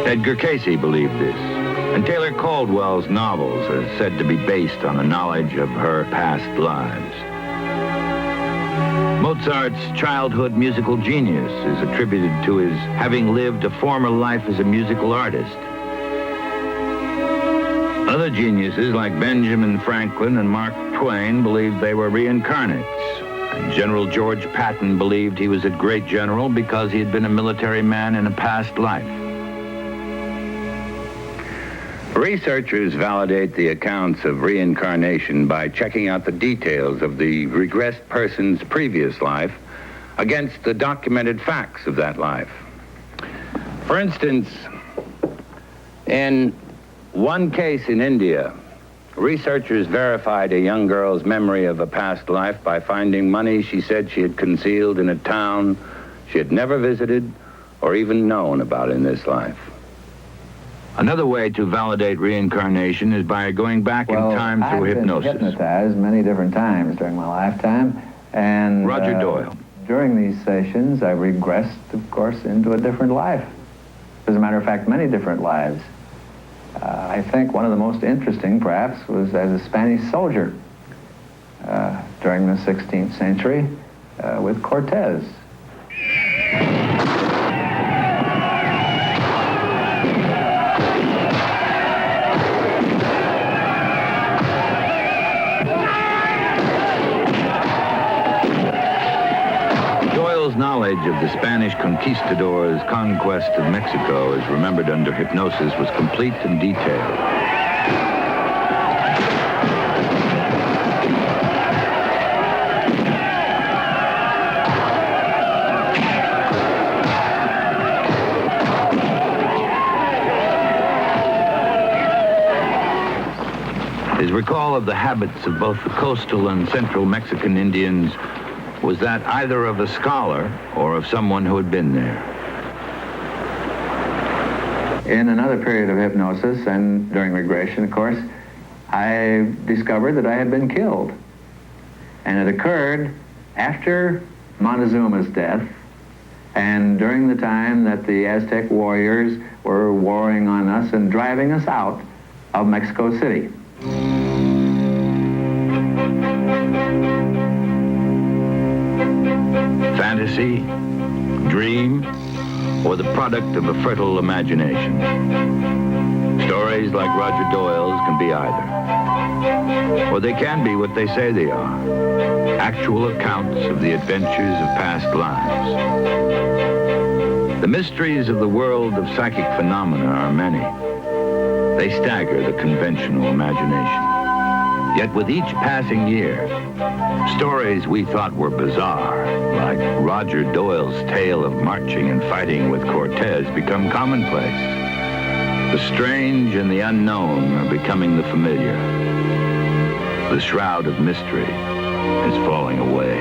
Edgar Cayce believed this. And Taylor Caldwell's novels are said to be based on a knowledge of her past lives. Mozart's childhood musical genius is attributed to his having lived a former life as a musical artist. Other geniuses like Benjamin Franklin and Mark Twain believed they were reincarnates. And General George Patton believed he was a great general because he had been a military man in a past life. Researchers validate the accounts of reincarnation by checking out the details of the regressed person's previous life against the documented facts of that life. For instance, in one case in India, researchers verified a young girl's memory of a past life by finding money she said she had concealed in a town she had never visited or even known about in this life. Another way to validate reincarnation is by going back in time through hypnosis. I've been hypnotized many different times during my lifetime, and Roger Doyle. During these sessions, I regressed, of course, into a different life. As a matter of fact, many different lives. I think one of the most interesting, perhaps, was as a Spanish soldier during the 16th century with Cortez. Knowledge of the Spanish conquistadors' conquest of Mexico, as remembered under hypnosis, was complete and detailed. His recall of the habits of both the coastal and central Mexican Indians was that either of a scholar or of someone who had been there. In another period of hypnosis and during regression, of course, I discovered that I had been killed. And it occurred after Montezuma's death and during the time that the Aztec warriors were warring on us and driving us out of Mexico City. Fantasy, dream, or the product of a fertile imagination. Stories like Roger Doyle's can be either. Or they can be what they say they are, actual accounts of the adventures of past lives. The mysteries of the world of psychic phenomena are many. They stagger the conventional imagination. Yet with each passing year, stories we thought were bizarre, like Roger Doyle's tale of marching and fighting with Cortez, become commonplace. The strange and the unknown are becoming the familiar. The shroud of mystery is falling away.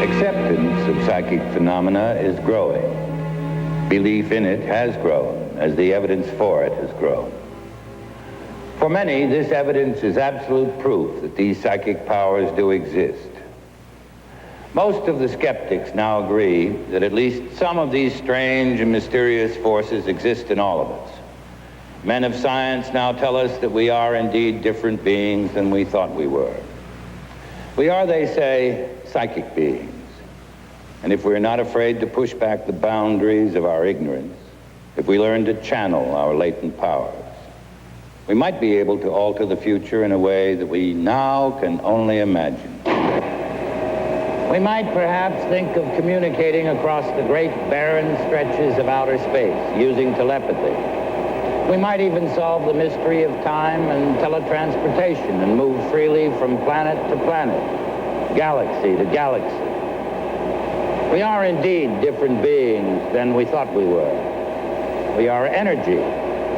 Acceptance of psychic phenomena is growing. Belief in it has grown as the evidence for it has grown. For many, this evidence is absolute proof that these psychic powers do exist. Most of the skeptics now agree that at least some of these strange and mysterious forces exist in all of us. Men of science now tell us that we are indeed different beings than we thought we were. We are, they say, psychic beings. And if we're not afraid to push back the boundaries of our ignorance, if we learn to channel our latent powers, we might be able to alter the future in a way that we now can only imagine. We might perhaps think of communicating across the great barren stretches of outer space using telepathy. We might even solve the mystery of time and teletransportation and move freely from planet to planet, galaxy to galaxy. We are indeed different beings than we thought we were. We are energy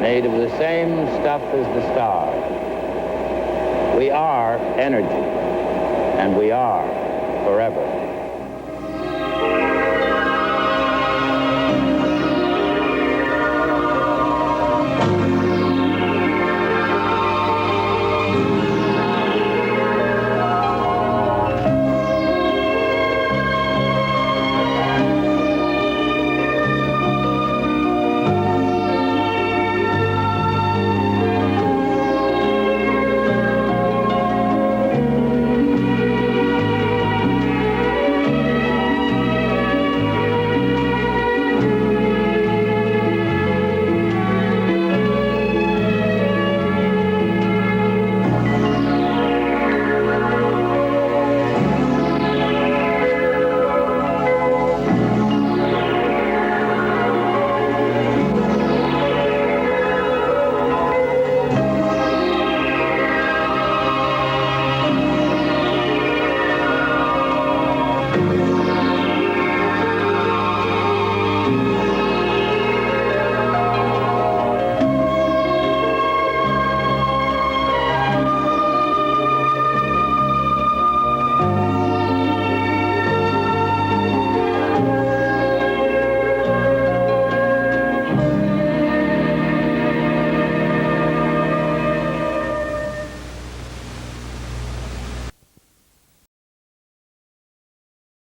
made of the same stuff as the stars. We are energy, and we are forever.